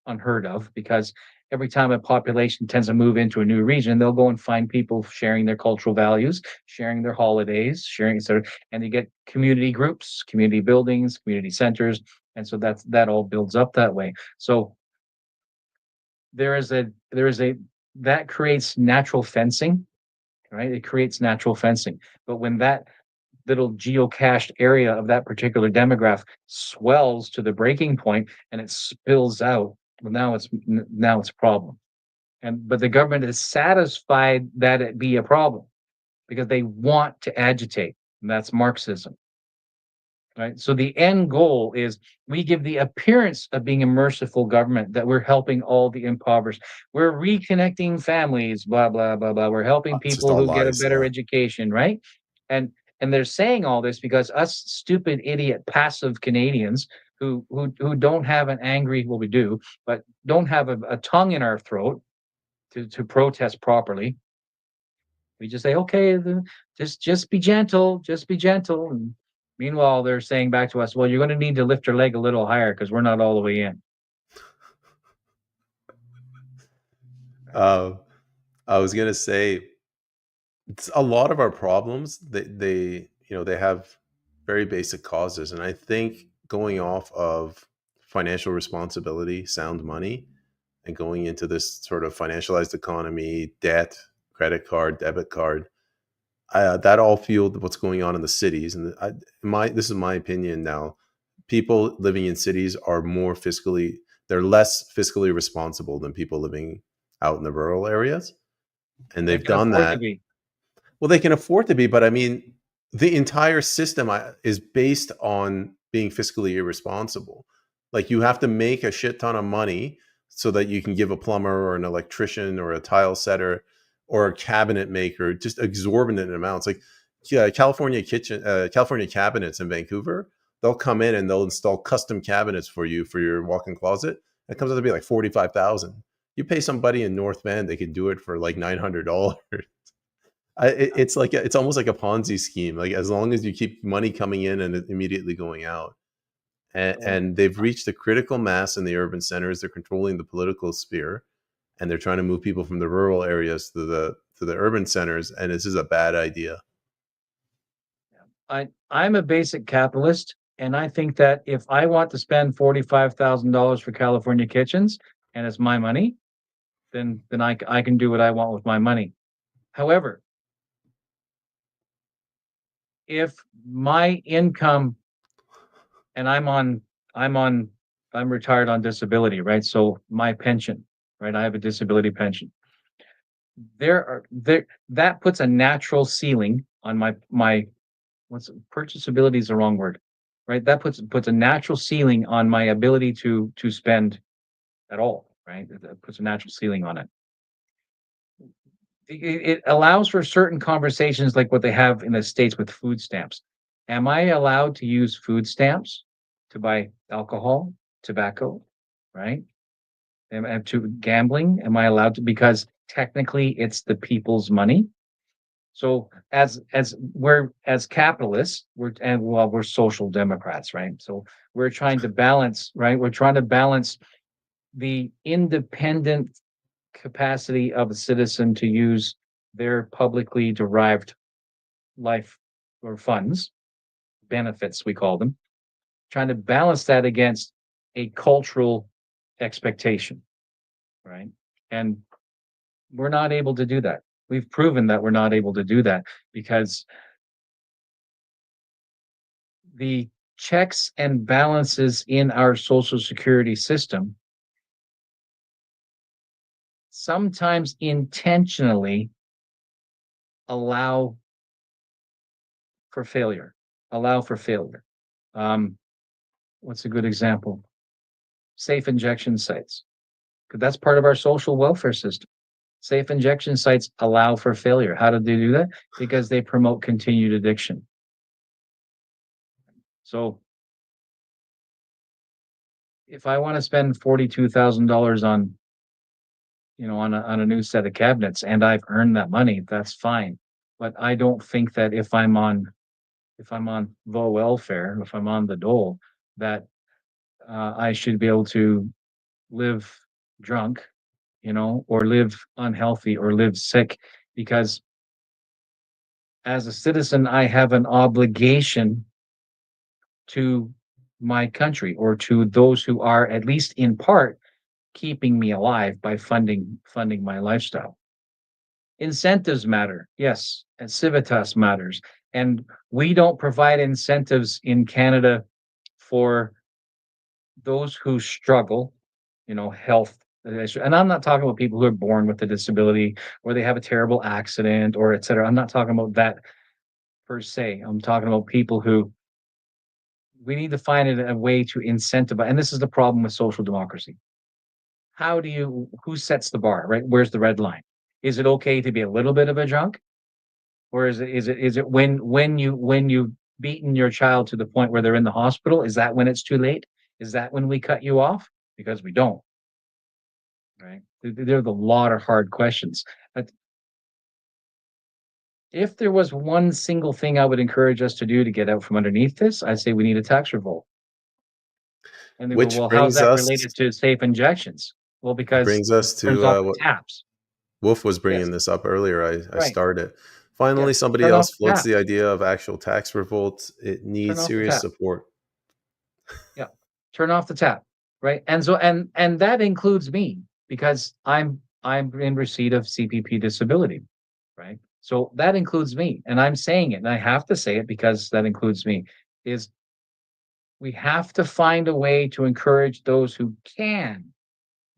unheard of because every time a population tends to move into a new region, they'll go and find people sharing their cultural values, sharing their holidays, sharing etc. And you get community groups, community buildings, community centers, and so that all builds up that way. So there is a that creates natural fencing, right? It creates natural fencing, but when that little geocached area of that particular demographic swells to the breaking point and it spills out, well, now it's a problem. But the government is satisfied that it be a problem because they want to agitate, and that's Marxism. Right. So the end goal is we give the appearance of being a merciful government, that we're helping all the impoverished. We're reconnecting families, blah, blah, blah, blah. We're helping It's just people all who get a lies, better yeah. education, right? And they're saying all this because us stupid, idiot, passive Canadians who don't have an angry, well, we do, but don't have a tongue in our throat to protest properly. We just say, okay, just be gentle, just be gentle. And meanwhile, they're saying back to us, well, you're going to need to lift your leg a little higher because we're not all the way in. I was gonna say, it's a lot of our problems. They they have very basic causes, and I think going off of financial responsibility, sound money, and going into this sort of financialized economy, debt, credit card, debit card, that all fueled what's going on in the cities. And this is my opinion now. People living in cities are they're less fiscally responsible than people living out in the rural areas, and They they've can done afford to that. be. Well, they can afford to be, but I mean, the entire system is based on being fiscally irresponsible. Like, you have to make a shit ton of money so that you can give a plumber or an electrician or a tile setter or a cabinet maker just exorbitant amounts. Like, yeah, California cabinets in Vancouver, they'll come in and they'll install custom cabinets for you for your walk-in closet. It comes out to be like 45,000. You pay somebody in North Bend, they can do it for like $900. It's almost like a Ponzi scheme. Like, as long as you keep money coming in and immediately going out, and they've reached a critical mass in the urban centers. They're controlling the political sphere, and they're trying to move people from the rural areas to the urban centers. And this is a bad idea. I'm a basic capitalist, and I think that if I want to spend $45,000 for California kitchens and it's my money, then I can do what I want with my money. However, if my income and I'm on I'm retired on disability, right? So my pension, right? I have a disability pension. There that puts a natural ceiling on my what's purchasability is the wrong word, right? That puts a natural ceiling on my ability to spend at all, right? That puts a natural ceiling on it. It allows for certain conversations like what they have in the States with food stamps. Am I allowed to use food stamps to buy alcohol, tobacco, right? Am to gambling? Am I allowed to? Because technically it's the people's money. So as capitalists, we're social democrats, right? So we're trying to balance, right? We're trying to balance the independent capacity of a citizen to use their publicly derived life or funds, benefits we call them, trying to balance that against a cultural expectation, right? And we're not able to do that. We've proven that we're not able to do that because the checks and balances in our social security system sometimes intentionally allow for failure. Allow for failure. Um, what's a good example? Safe injection sites. 'Cause that's part of our social welfare system. Safe injection sites allow for failure. How do they do that? Because they promote continued addiction. So if I want to spend $42,000 on, on a new set of cabinets and I've earned that money, that's fine. But I don't think that if I'm on the welfare, if I'm on the dole, that I should be able to live drunk, or live unhealthy or live sick because as a citizen, I have an obligation to my country or to those who are at least in part keeping me alive by funding my lifestyle. Incentives matter, yes, and civitas matters. And we don't provide incentives in Canada for those who struggle, health. And I'm not talking about people who are born with a disability or they have a terrible accident or et cetera. I'm not talking about that per se. I'm talking about people who we need to find a way to incentivize. And this is the problem with social democracy. Who sets the bar, right? Where's the red line? Is it okay to be a little bit of a drunk? Or is it when you beaten your child to the point where they're in the hospital? Is that when it's too late? Is that when we cut you off? Because we don't, right? They're the lot of hard questions. But if there was one single thing I would encourage us to do to get out from underneath this, I'd say we need a tax revolt. And they go, Which well, how's brings that us related to safe injections? Well, because turns to off the what taps. Wolf was Yes, bringing this up earlier. I right. started. Finally, Yes. somebody Turn off else the floats the taps. idea of actual tax revolt. It Turn needs off the serious tap. support. Yeah. Turn off the tap. Right. And so and that includes me because I'm in receipt of CPP disability. Right. So that includes me. And I'm saying it, and I have to say it because that includes me, is we have to find a way to encourage those who can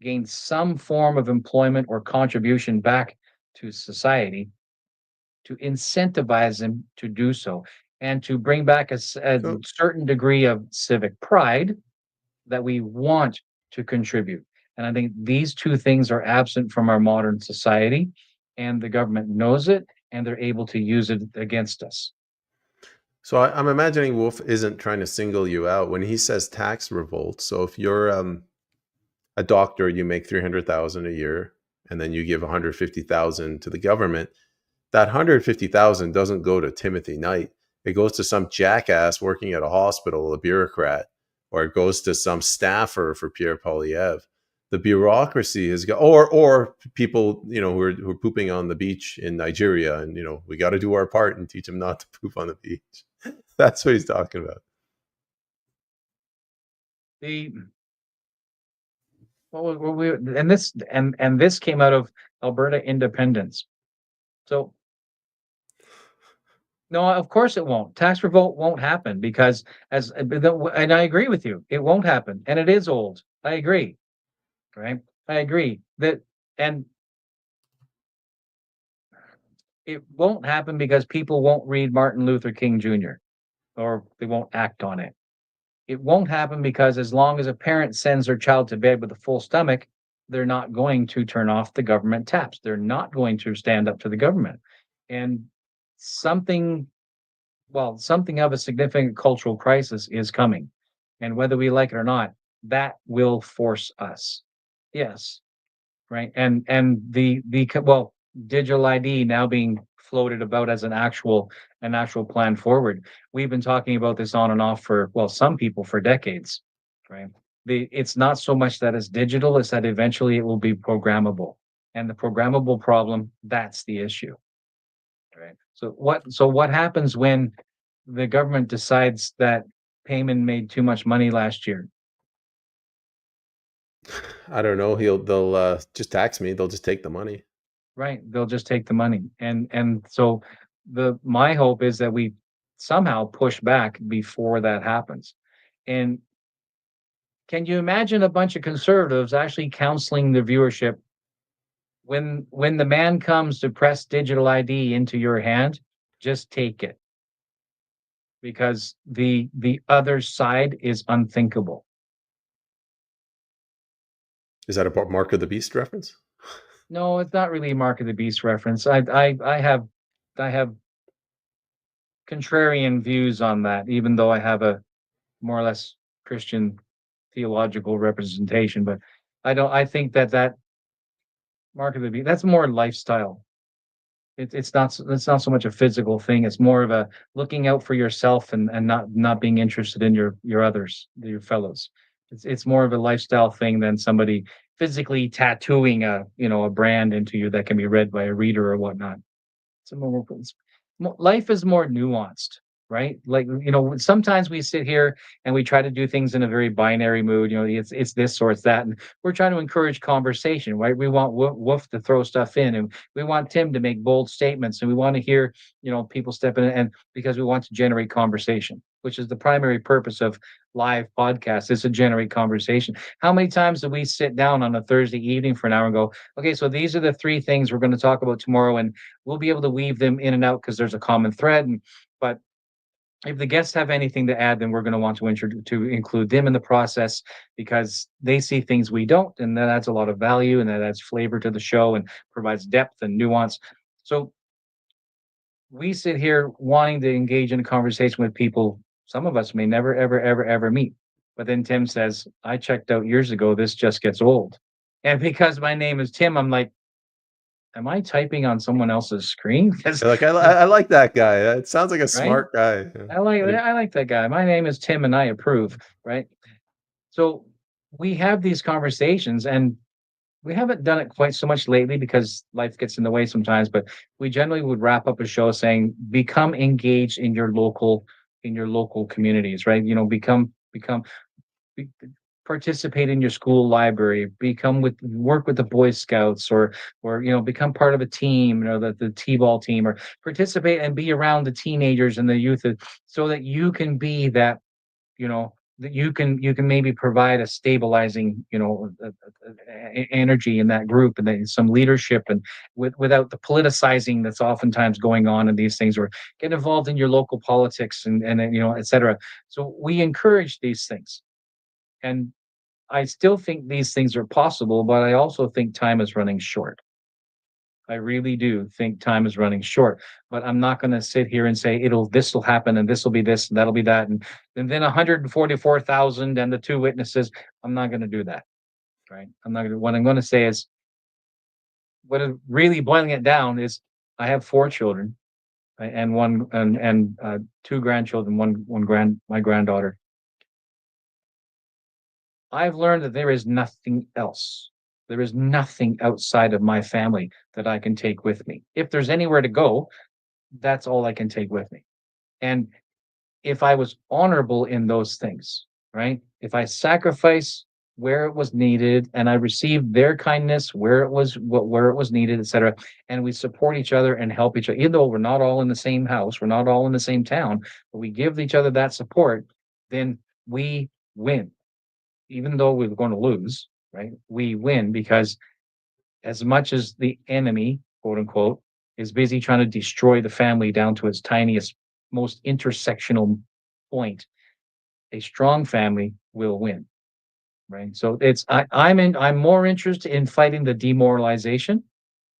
gain some form of employment or contribution back to society to incentivize them to do so and to bring back a So, certain degree of civic pride that we want to contribute. And I think these two things are absent from our modern society, and the government knows it, and they're able to use it against us. I'm imagining Wolf isn't trying to single you out when he says tax revolt. So if you're a doctor, you make 300,000 a year, and then you give 150,000 to the government. That 150,000 doesn't go to Timothy Knight. It goes to some jackass working at a hospital, a bureaucrat, or it goes to some staffer for Pierre Polyev. the bureaucracy is or people, who are pooping on the beach in Nigeria, and we got to do our part and teach them not to poop on the beach. That's what he's talking about. This came out of Alberta Independence. So no, of course it won't. Tax revolt won't happen because and I agree with you. It won't happen, and it is old. I agree. Right? I agree that, and it won't happen because people won't read Martin Luther King Jr. or they won't act on it. It won't happen because as long as a parent sends their child to bed with a full stomach, they're not going to turn off the government taps. They're not going to stand up to the government. And something of a significant cultural crisis is coming. And whether we like it or not, that will force us. Yes. Right. And digital ID now being floated about as an actual plan forward. We've been talking about this on and off for, some people for decades. Right. It's not so much that it's digital, it's that eventually it will be programmable. And the programmable problem, that's the issue. Right. So what happens when the government decides that Peyman made too much money last year? I don't know. They'll just tax me. They'll just take the money. Right. They'll just take the money. And so my hope is that we somehow push back before that happens. And can you imagine a bunch of conservatives actually counseling the viewership when the man comes to press digital ID into your hand, just take it. Because the other side is unthinkable. Is that a Mark of the Beast reference? No, it's not really a Mark of the Beast reference. I have contrarian views on that, even though I have a more or less Christian theological representation. But I think that Mark of the Beast, that's more lifestyle. It's not so much a physical thing. It's more of a looking out for yourself and not being interested in your others, your fellows. It's more of a lifestyle thing than somebody physically tattooing a brand into you that can be read by a reader or whatnot. Life is more nuanced, right? Like, sometimes we sit here and we try to do things in a very binary mood. It's this or it's that, and we're trying to encourage conversation, right? We want Wolf to throw stuff in, and we want Tim to make bold statements, and we want to hear, people step in, and because we want to generate conversation, which is the primary purpose of live podcasts, is to generate conversation. How many times do we sit down on a Thursday evening for an hour and go, okay, so these are the three things we're going to talk about tomorrow, and we'll be able to weave them in and out because there's a common thread. But if the guests have anything to add, then we're going to want to include them in the process because they see things we don't, and that adds a lot of value and that adds flavor to the show and provides depth and nuance. So we sit here wanting to engage in a conversation with people some of us may never, ever, ever, ever meet. But then Tim says, I checked out years ago, this just gets old. And because my name is Tim, I'm like, am I typing on someone else's screen? Like I like that guy. It sounds like a Right? smart guy. I like that guy. My name is Tim and I approve, right? So we have these conversations and we haven't done it quite so much lately because life gets in the way sometimes, but we generally would wrap up a show saying, become engaged in your local communities, right? Participate in your school library, work with the Boy Scouts or become part of a team, the T-ball team, or participate and be around the teenagers and the youth so that you can be that, that you can maybe provide a stabilizing, energy in that group and then some leadership and without the politicizing that's oftentimes going on in these things, or get involved in your local politics and et cetera. So we encourage these things. And I still think these things are possible, but I also think time is running short. I really do think time is running short, but I'm not going to sit here and say this will happen and this will be this and that'll be that. And then 144,000 and the two witnesses. I'm not going to do that. Right. What I'm going to say is really boiling it down is I have 4 children, right, and one and 2 grandchildren, my granddaughter. I've learned that there is nothing else. There is nothing outside of my family that I can take with me. If there's anywhere to go, that's all I can take with me. And if I was honorable in those things, right? If I sacrifice where it was needed and I received their kindness where it was needed, etc., and we support each other and help each other, even though we're not all in the same house, we're not all in the same town, but we give each other that support, then we win. Even though we're going to lose, right? We win because as much as the enemy, quote unquote, is busy trying to destroy the family down to its tiniest, most intersectional point, a strong family will win. Right. So I'm more interested in fighting the demoralization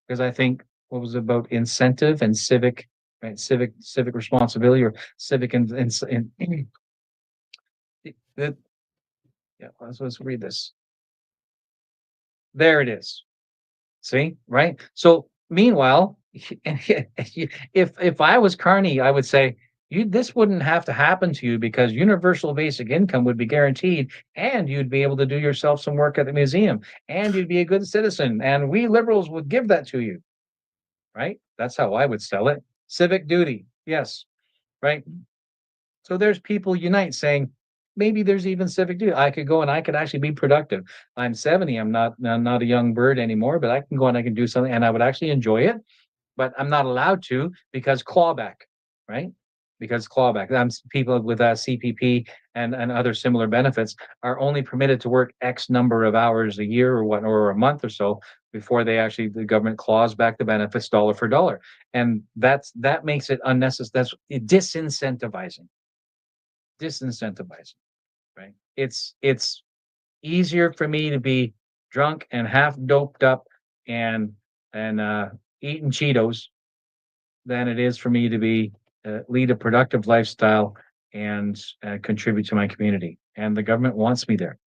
because I think what was about incentive and civic, right? Civic responsibility or civic and that yeah, let's read this. There it is. See, right? So meanwhile, if I was Carney, I would say you this wouldn't have to happen to you because universal basic income would be guaranteed, and you'd be able to do yourself some work at the museum, and you'd be a good citizen, and we liberals would give that to you, right? That's how I would sell it. Civic duty, yes, right? So there's people unite saying, maybe there's even civic duty. I could go and I could actually be productive. I'm 70. I'm not a young bird anymore, but I can go and I can do something and I would actually enjoy it, but I'm not allowed to because clawback, right? Because clawback. People with CPP and other similar benefits are only permitted to work X number of hours a year or what, or a month or so before the government claws back the benefits dollar for dollar. And that makes it unnecessary. That's disincentivizing, right? It's easier for me to be drunk and half doped up and eating Cheetos than it is for me to be lead a productive lifestyle and contribute to my community. And the government wants me there.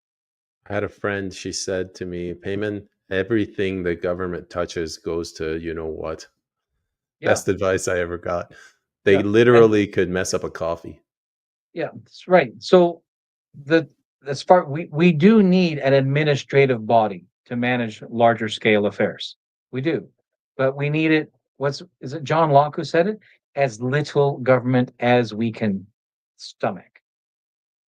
I had a friend, she said to me, Peyman, everything the government touches goes to you know what. Yeah, Best advice I ever got. They yeah, and literally could mess up a coffee. yeah, that's right. So the as far we do need an administrative body to manage larger scale affairs. We do, but we need it. What's is it? John Locke who said it? As little government as we can stomach.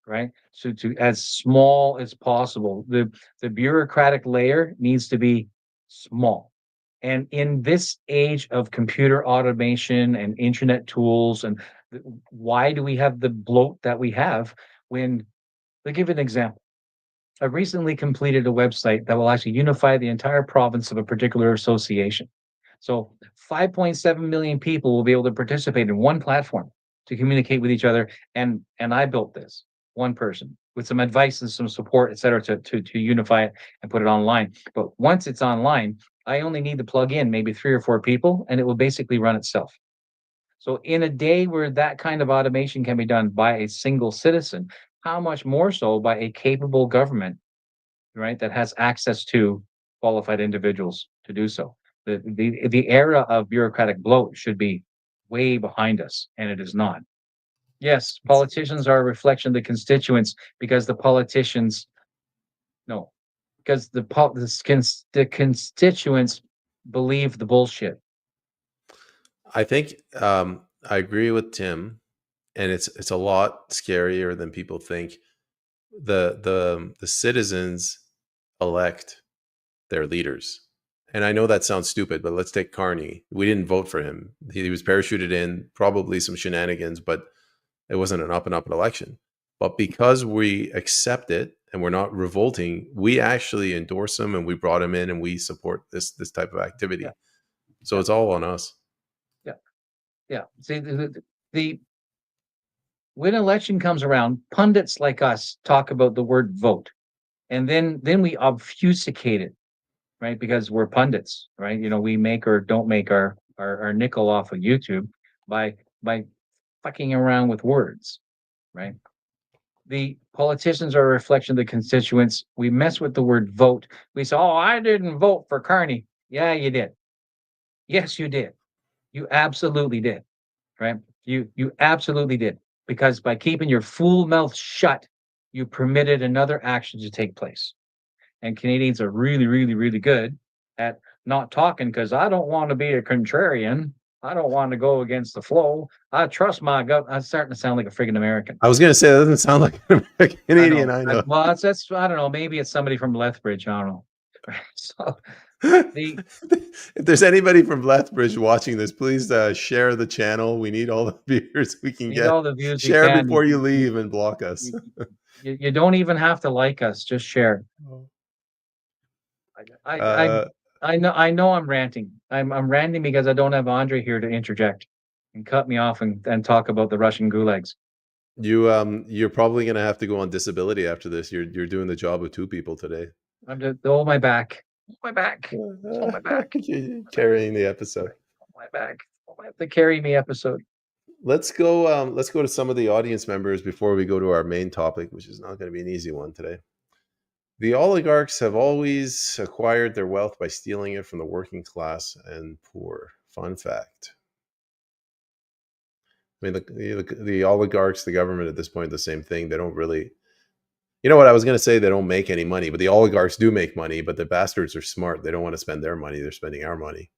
Right? So to as small as possible. The bureaucratic layer needs to be small. And in this age of computer automation and internet tools, and why do we have the bloat that we have when, I'll give you an example. I recently completed a website that will actually unify the entire province of a particular association. So 5.7 million people will be able to participate in one platform to communicate with each other. And I built this one person with some advice and some support, et cetera, to unify it and put it online. But once it's online, I only need to plug in maybe 3 or 4 people and it will basically run itself. So in a day where that kind of automation can be done by a single citizen, how much more so by a capable government, right, that has access to qualified individuals to do so. The era of bureaucratic bloat should be way behind us, and it is not. Yes, politicians are a reflection of the constituents because the politicians no, because the constituents believe the bullshit. I think I agree with Tim, and it's a lot scarier than people think. The citizens elect their leaders. And I know that sounds stupid, but let's take Carney. We didn't vote for him. He was parachuted in, probably some shenanigans, but it wasn't an up and up election. But because we accept it and we're not revolting, we actually endorse him and we brought him in and we support this type of Yeah, activity. So yeah, it's all on us. yeah, yeah. See, the when election comes around, pundits like us talk about the word vote, and then we obfuscate it, right? Because we're pundits, right? You know, we make or don't make our nickel off of YouTube by fucking around with words, right? The politicians are a reflection of the constituents. We mess with the word vote. We say, "Oh, I didn't vote for Carney." Yeah, you did. Yes, you did. You absolutely did, right? You absolutely did because by keeping your fool mouth shut you permitted another action to take place. And Canadians are really, really, really good at not talking because I don't want to be a contrarian. I don't want to go against the flow. I trust my gut. I'm starting to sound like a friggin' American. I was going to say, that doesn't sound like a Canadian. I I know. know. Well, that's I don't know. Maybe it's somebody from Lethbridge. I don't know. So the If there's anybody from Lethbridge watching this, please share the channel. We need all the viewers we can need get. all the views we Share can. before you leave and block us. You don't even have to like us. Just share. I know I'm ranting. I'm ranting because I don't have Andre here to interject and cut me off and talk about the Russian gulags. You're probably gonna have to go on disability after this. You're doing the job of two people today. I'm just my back. My back. My back. Carrying the episode. My back. The carry me episode. Let's go to some of the audience members before we go to our main topic, which is not going to be an easy one today. The oligarchs have always acquired their wealth by stealing it from the working class and poor. Fun fact. I mean, the oligarchs, the government at this point, the same thing. They don't really, you know what? I was going to say they don't make any money, but the oligarchs do make money, but the bastards are smart. They don't want to spend their money. They're spending our money.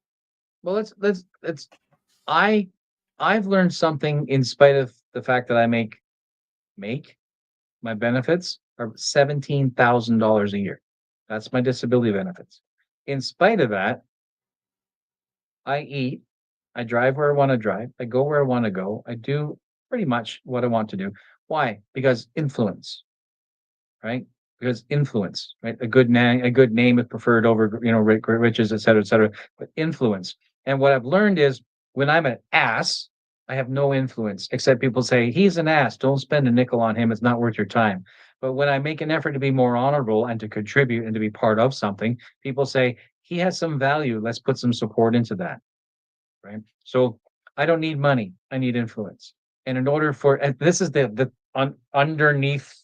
Well, I've learned something in spite of the fact that I make my benefits are $17,000 a year. That's my disability benefits. In spite of that, I eat, I drive where I want to drive, I go where I want to go, I do pretty much what I want to do. Why? Because influence, right? Because influence, right? A good name is preferred over riches, et cetera, but influence. And what I've learned is when I'm an ass, I have no influence, except people say, he's an ass. Don't spend a nickel on him. It's not worth your time. But when I make an effort to be more honorable and to contribute and to be part of something, people say, he has some value. Let's put some support into that. Right. So I don't need money. I need influence. And in order for, and this is underneath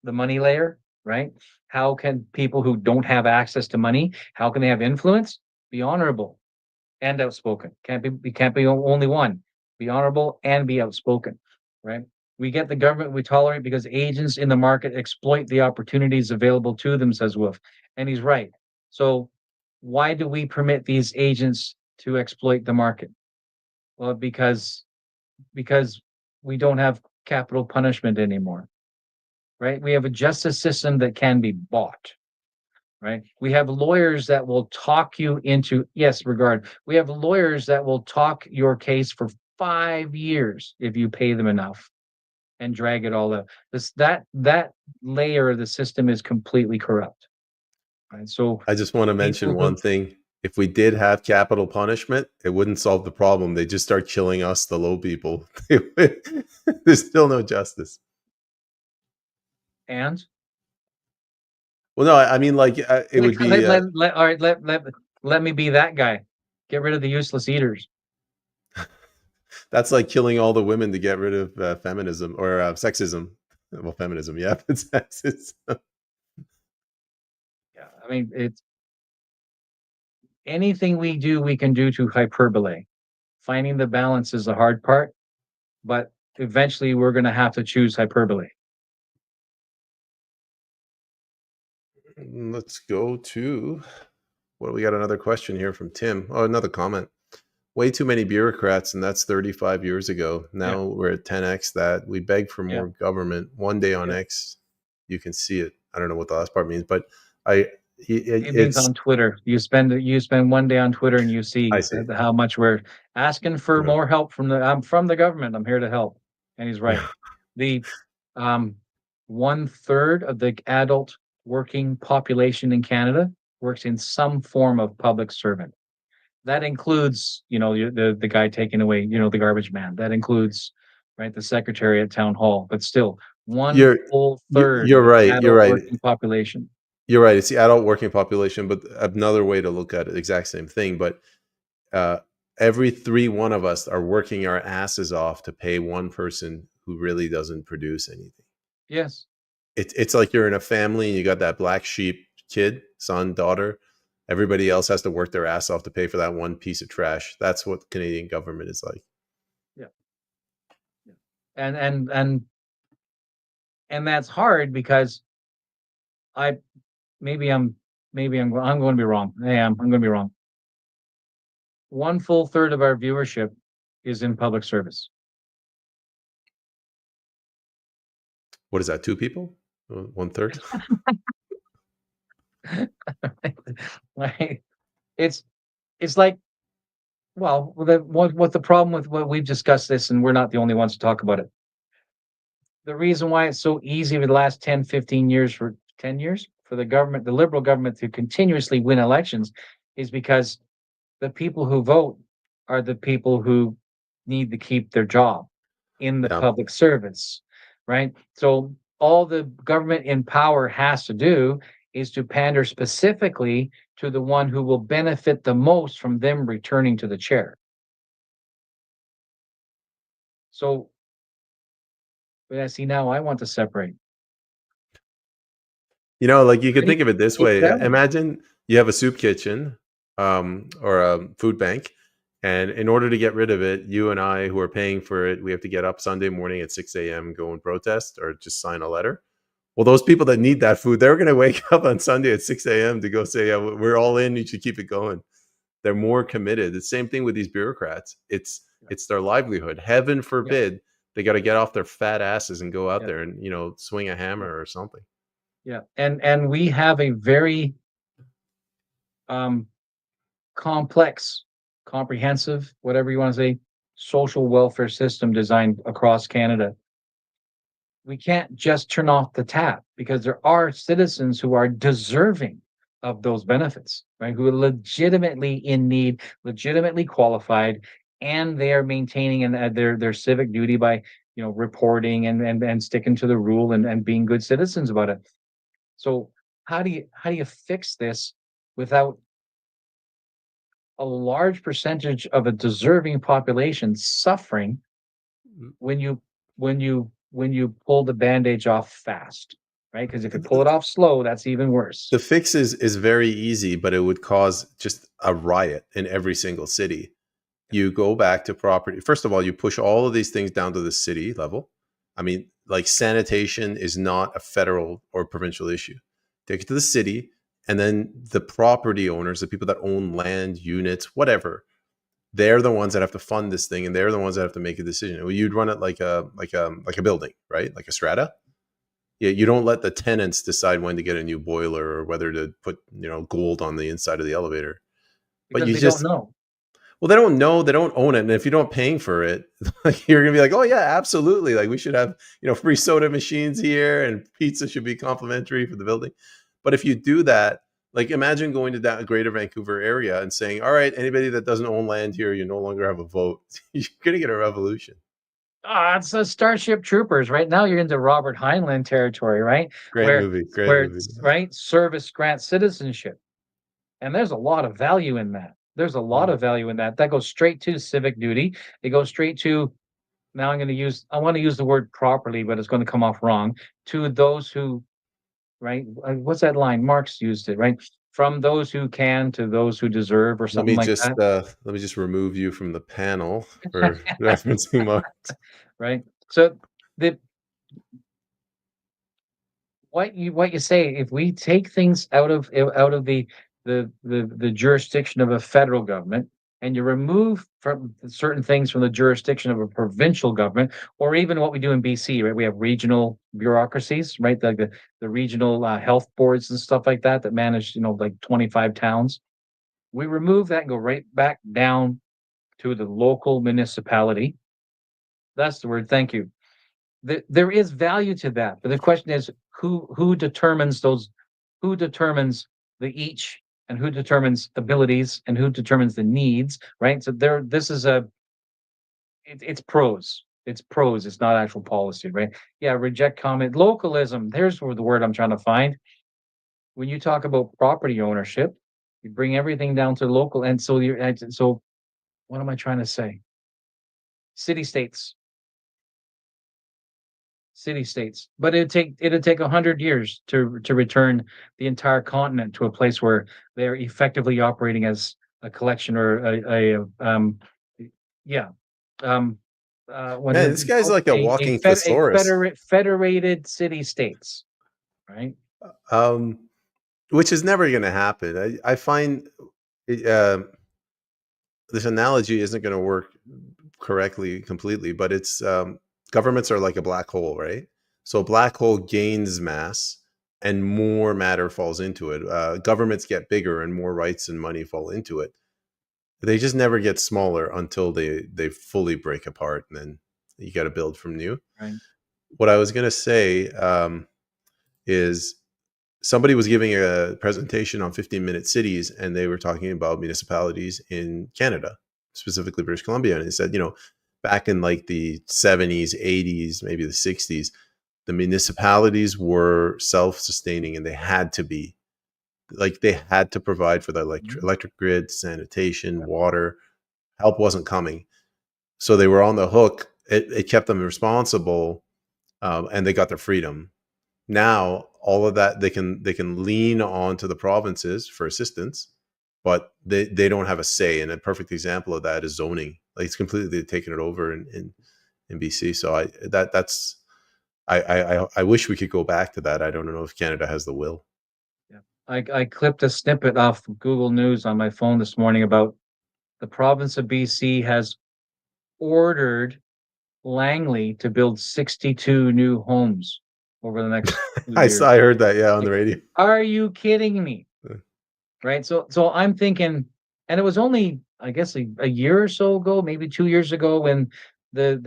the money layer, right? How can people who don't have access to money, how can they have influence? Be honorable and outspoken. Can't be only one. Be honorable and be outspoken, right? We get the government we tolerate because agents in the market exploit the opportunities available to them, says Wolf. And he's right. So why do we permit these agents to exploit the market? Well, because we don't have capital punishment anymore, right? We have a justice system that can be bought. Right. We have lawyers that will talk you into, yes, we have lawyers that will talk your case for 5 years if you pay them enough and drag it all out. That layer of the system is completely corrupt. Right. So I just want to mention one thing. If we did have capital punishment, it wouldn't solve the problem. They just start killing us, the low people. There's still no justice. And well, no, I mean, like it would be. All right, let me be that guy. Get rid of the useless eaters. That's like killing all the women to get rid of feminism or sexism. Well, feminism, yeah, but sexism. Yeah, I mean, it's anything we do, we can do to hyperbole. Finding the balance is the hard part, but eventually we're going to have to choose hyperbole. Let's go to what we got. Another question here from Tim. Oh, another comment. Way too many bureaucrats, and that's 35 years ago. Now we're at 10x that. We beg for more government. One day on X, you can see it. I don't know what the last part means, but it means on Twitter. You spend one day on Twitter and you see how much we're asking for more help from I'm from the government. I'm here to help. And he's right. The 1/3 of the adult working population in Canada works in some form of public servant. That includes, the guy taking away, the garbage man. That includes, right, the secretary at town hall. But still, full third. You're right. You're right. Working population. You're right. It's the adult working population, but another way to look at it, exact same thing. But every one of us are working our asses off to pay one person who really doesn't produce anything. Yes. It's like you're in a family and you got that black sheep kid, son, daughter. Everybody else has to work their ass off to pay for that one piece of trash. That's what the Canadian government is like. Yeah. And And that's hard because I maybe I'm I'm going to be wrong. I'm going to be wrong. One full third of our viewership is in public service. What is that? 2 people? 1/3? Like, it's like, well, what the problem with what we've discussed this, and we're not the only ones to talk about it. The reason why it's so easy over the last 10, 15 years, for 10 years, for the government, the liberal government, to continuously win elections is because the people who vote are the people who need to keep their job in the Yeah. public service, right? So all the government in power has to do is to pander specifically to the one who will benefit the most from them returning to the chair. So, yeah, see, now I want to separate. Like, you could think of it this way. Exactly. Imagine you have a soup kitchen, or a food bank, and in order to get rid of it, you and I, who are paying for it, we have to get up Sunday morning at 6 a.m., go and protest or just sign a letter. Well, those people that need that food, they're going to wake up on Sunday at 6 a.m. to go say, "Yeah, we're all in. You should keep it going." They're more committed. The same thing with these bureaucrats. It's their livelihood. Heaven forbid they got to get off their fat asses and go out there and swing a hammer or something. Yeah, and we have a very complex, comprehensive, whatever you want to say, social welfare system designed across Canada. We can't just turn off the tap because there are citizens who are deserving of those benefits, right? Who are legitimately in need, legitimately qualified, and they are maintaining their civic duty by reporting and sticking to the rule and being good citizens about it. So how do you fix this without a large percentage of a deserving population suffering when you pull the bandage off fast, right? Because if you pull it off slow, that's even worse. The fix is very easy, but it would cause just a riot in every single city. You go back to property. First of all, you push all of these things down to the city level. I mean, like, sanitation is not a federal or provincial issue. Take it to the city, and then the property owners, the people that own land, units, whatever, they're the ones that have to fund this thing, and they're the ones that have to make a decision. Well, you'd run it like a building, right? Like a strata. Yeah, you don't let the tenants decide when to get a new boiler or whether to put gold on the inside of the elevator. But Because you they don't just know. Well, they don't know, they don't own it, and if you don't paying for it, like, you're gonna be like, "Oh yeah, absolutely! Like, we should have free soda machines here, and pizza should be complimentary for the building." But if you do that, like, imagine going to that Greater Vancouver area and saying, "All right, anybody that doesn't own land here, you no longer have a vote." You're gonna get a revolution. It's a Starship Troopers. Right now, you're into Robert Heinlein territory, right? Great movie, great movie. Right, service grants citizenship, and there's a lot of value in that. There's a lot of value in that. That goes straight to civic duty. It goes straight to, now I want to use the word properly, but it's going to come off wrong, to those who, right? What's that line? Marx used it, right? From those who can to those who deserve, or something like that. Let me just remove you from the panel for referencing Marx. Right. So the what you say, if we take things out of the jurisdiction of a federal government, and you remove from certain things from the jurisdiction of a provincial government, or even what we do in BC, right? We have regional bureaucracies, right? The regional health boards and stuff like that manage like 25 towns. We remove that and go right back down to the local municipality. That's the word. Thank you. There is value to that, but the question is who determines those, who determines the each, and who determines abilities, and who determines the needs, right? So this is it's prose. It's prose. It's not actual policy, right? Yeah, reject comment. Localism. There's the word I'm trying to find. When you talk about property ownership, you bring everything down to local, and so what am I trying to say? City states. City states, but it'd take 100 years to return the entire continent to a place where they're effectively operating as a collection, or yeah, um, Man, this guy's like a walking thesaurus. Federated city states, right? Which is never going to happen. I find this analogy isn't going to work correctly completely, but it's governments are like a black hole, right? So a black hole gains mass and more matter falls into it. Governments get bigger and more rights and money fall into it. They just never get smaller until they fully break apart, and then you got to build from new. Right. What I was going to say is somebody was giving a presentation on 15-minute cities, and they were talking about municipalities in Canada, specifically British Columbia. And they said, back in like the 70s, 80s, maybe the 60s, the municipalities were self-sustaining, and they had to be. Like, they had to provide for the electric grid, sanitation, water. Help wasn't coming. So they were on the hook. It kept them responsible, and they got their freedom. Now, all of that, they can lean on to the provinces for assistance, but they don't have a say. And a perfect example of that is zoning. Like, it's completely taken it over in BC. So I wish we could go back to that. I don't know if Canada has the will. Yeah. I clipped a snippet off Google News on my phone this morning about the province of BC has ordered Langley to build 62 new homes over the next 2 years. I heard that, on the radio. Are you kidding me? Right. So I'm thinking, and it was only, I guess, a year or so ago, maybe 2 years ago, when the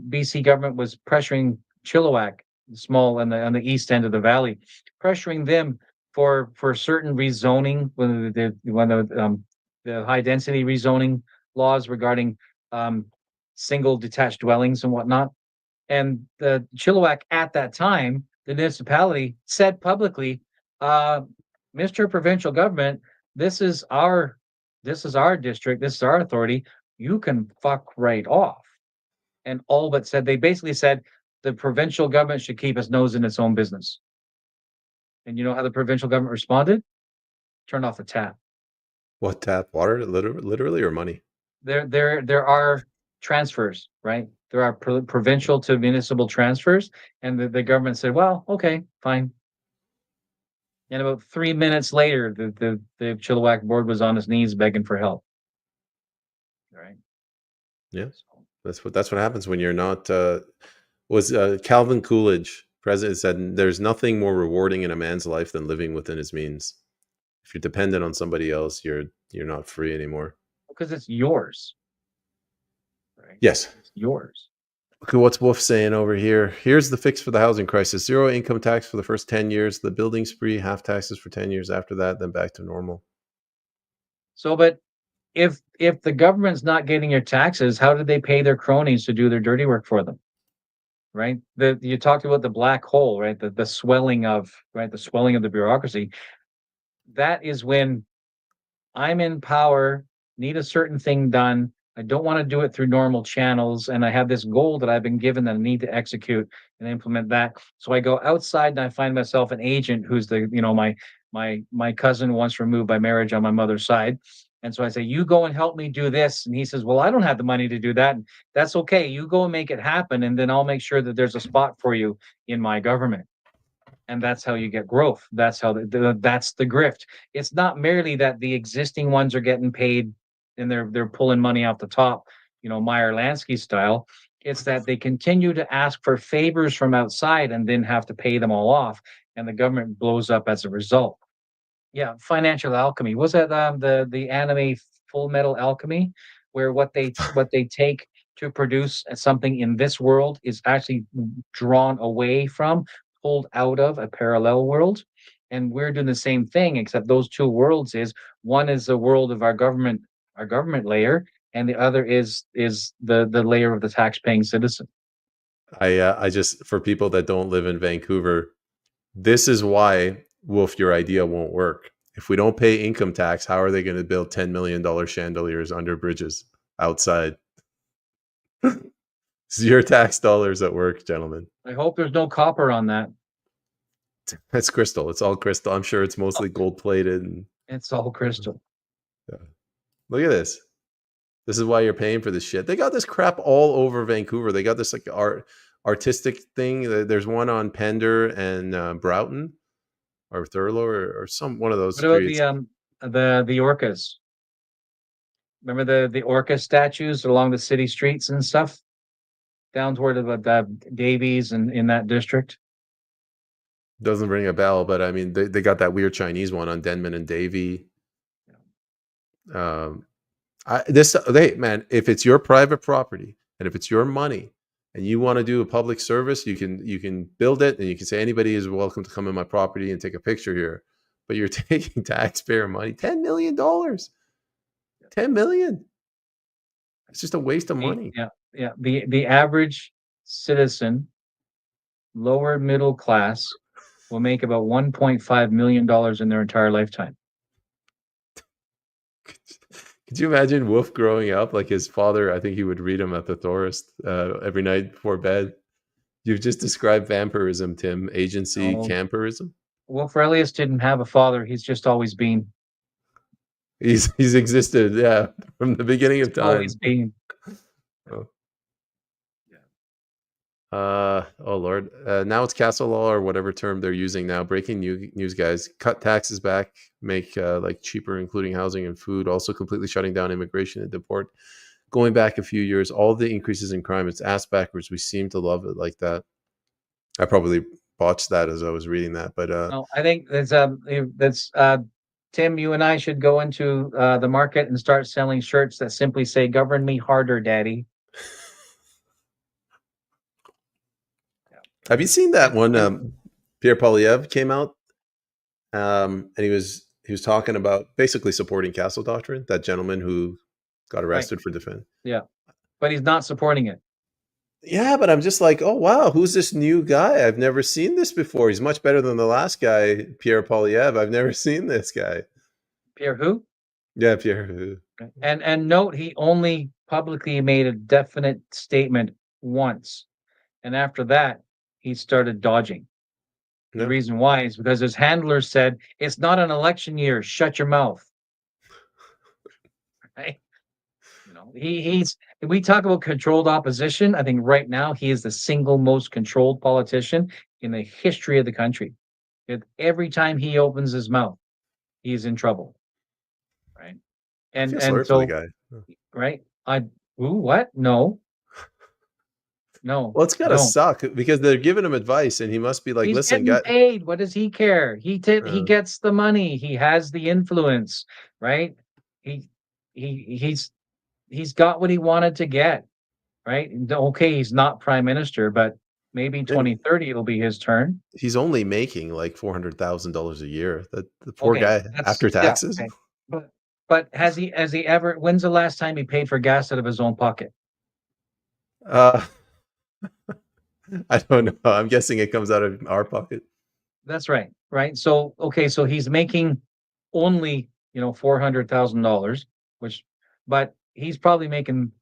BC government was pressuring Chilliwack, small on the east end of the valley, pressuring them for certain rezoning, when the high density rezoning laws regarding single detached dwellings and whatnot. And the Chilliwack at that time, the municipality said publicly, Mr. Provincial Government, this is our district, this is our authority. You can fuck right off. And all but said, they basically said the provincial government should keep its nose in its own business. And you know how the provincial government responded? Turned off the tap. What tap? Water, literally, or money? There are transfers, right? There are provincial to municipal transfers, and the government said, "Well, okay, fine." And about 3 minutes later, the Chilliwack board was on its knees begging for help. Right? Yeah, that's what happens when you're not. Calvin Coolidge, president, said, "There's nothing more rewarding in a man's life than living within his means. If you're dependent on somebody else, you're not free anymore." Because it's yours. Right? Yes. It's yours. Okay, what's Wolf saying over here? Here's the fix for the housing crisis: 0 income tax for the first 10 years, the building spree, half taxes for 10 years after that, then back to normal. So, but if the government's not getting your taxes, how did they pay their cronies to do their dirty work for them? Right? You talked about the black hole, right? The swelling of the bureaucracy. That is when I'm in power, need a certain thing done. I don't want to do it through normal channels, and I have this goal that I've been given that I need to execute and implement that. So I go outside and I find myself an agent who's my cousin once removed by marriage on my mother's side. And so I say, you go and help me do this. And he says, well, I don't have the money to do that. That's okay. You go and make it happen. And then I'll make sure that there's a spot for you in my government. And that's how you get growth. That's how that's the grift. It's not merely that the existing ones are getting paid and they're pulling money off the top, Meyer Lansky style. It's that they continue to ask for favors from outside and then have to pay them all off. And the government blows up as a result. Yeah, financial alchemy. Was that the anime Full Metal Alchemy, where what they take to produce something in this world is actually drawn away from, pulled out of a parallel world, and we're doing the same thing, except those two worlds is one is the world of our government layer, and the other is the layer of the tax-paying citizen. I just, for people that don't live in Vancouver, this is why, Wolf, your idea won't work. If we don't pay income tax, how are they going to build $10 million chandeliers under bridges outside? It's your tax dollars at work, gentlemen. I hope there's no copper on that. It's crystal. It's all crystal. I'm sure it's mostly gold plated. It's all crystal. Yeah. Look at this. This is why you're paying for this shit. They got this crap all over Vancouver. They got this like artistic thing. There's one on Pender and Broughton or Thurlow or some one of those What about streets. the orcas? Remember the orca statues along the city streets and stuff down toward the Davies and in that district? Doesn't ring a bell, but I mean they got that weird Chinese one on Denman and Davy. Um, man, if it's your private property and if it's your money and you want to do a public service, you can build it and you can say anybody is welcome to come in my property and take a picture here. But you're taking taxpayer money, $10 million. $10 million. It's just a waste of money. Yeah. The average citizen, lower middle class, will make about $1.5 million in their entire lifetime. Could you imagine Wolf growing up like his father? I think he would read him at the Thorist every night before bed. You've just described vampirism, Tim. Agency, camperism. Wolf Relius didn't have a father. He's just always been. He's existed, yeah, from the beginning of time. Always been. Oh Lord. Now it's castle law or whatever term they're using now. Breaking news, guys. Cut taxes back, make like cheaper, including housing and food. Also completely shutting down immigration and deport. Going back a few years, all the increases in crime, it's ass backwards. We seem to love it like that. I probably botched that as I was reading that, but no, I think that's Tim, you and I should go into the market and start selling shirts that simply say "Govern me harder, Daddy." Have you seen that one? Pierre Poilievre came out, and he was talking about basically supporting castle doctrine. That gentleman who got arrested for defense. Yeah, but he's not supporting it. Yeah, but I'm just like, oh wow, who's this new guy? I've never seen this before. He's much better than the last guy, Pierre Poilievre. I've never seen this guy. Pierre who? Yeah, Pierre who. And note, he only publicly made a definite statement once, and after that, he started dodging. The reason why is because his handler said, "It's not an election year. Shut your mouth." Right? You know, he's. We talk about controlled opposition. I think right now he is the single most controlled politician in the history of the country. Every time he opens his mouth, he's in trouble. Right? And sorry so, for the guy. right? What? No. No. Well, it's gotta suck because they're giving him advice, and he must be like, He's "Listen, getting paid. What does he care? He gets the money. He has the influence, right? He's got what he wanted to get, right? Okay, he's not prime minister, but maybe 2030 it'll be his turn. He's only making like $400,000 a year. The poor guy after taxes. Okay. But has he ever? When's the last time he paid for gas out of his own pocket? I don't know. I'm guessing it comes out of our pocket. That's right. Right. So, okay. So he's making only, $400,000, but he's probably making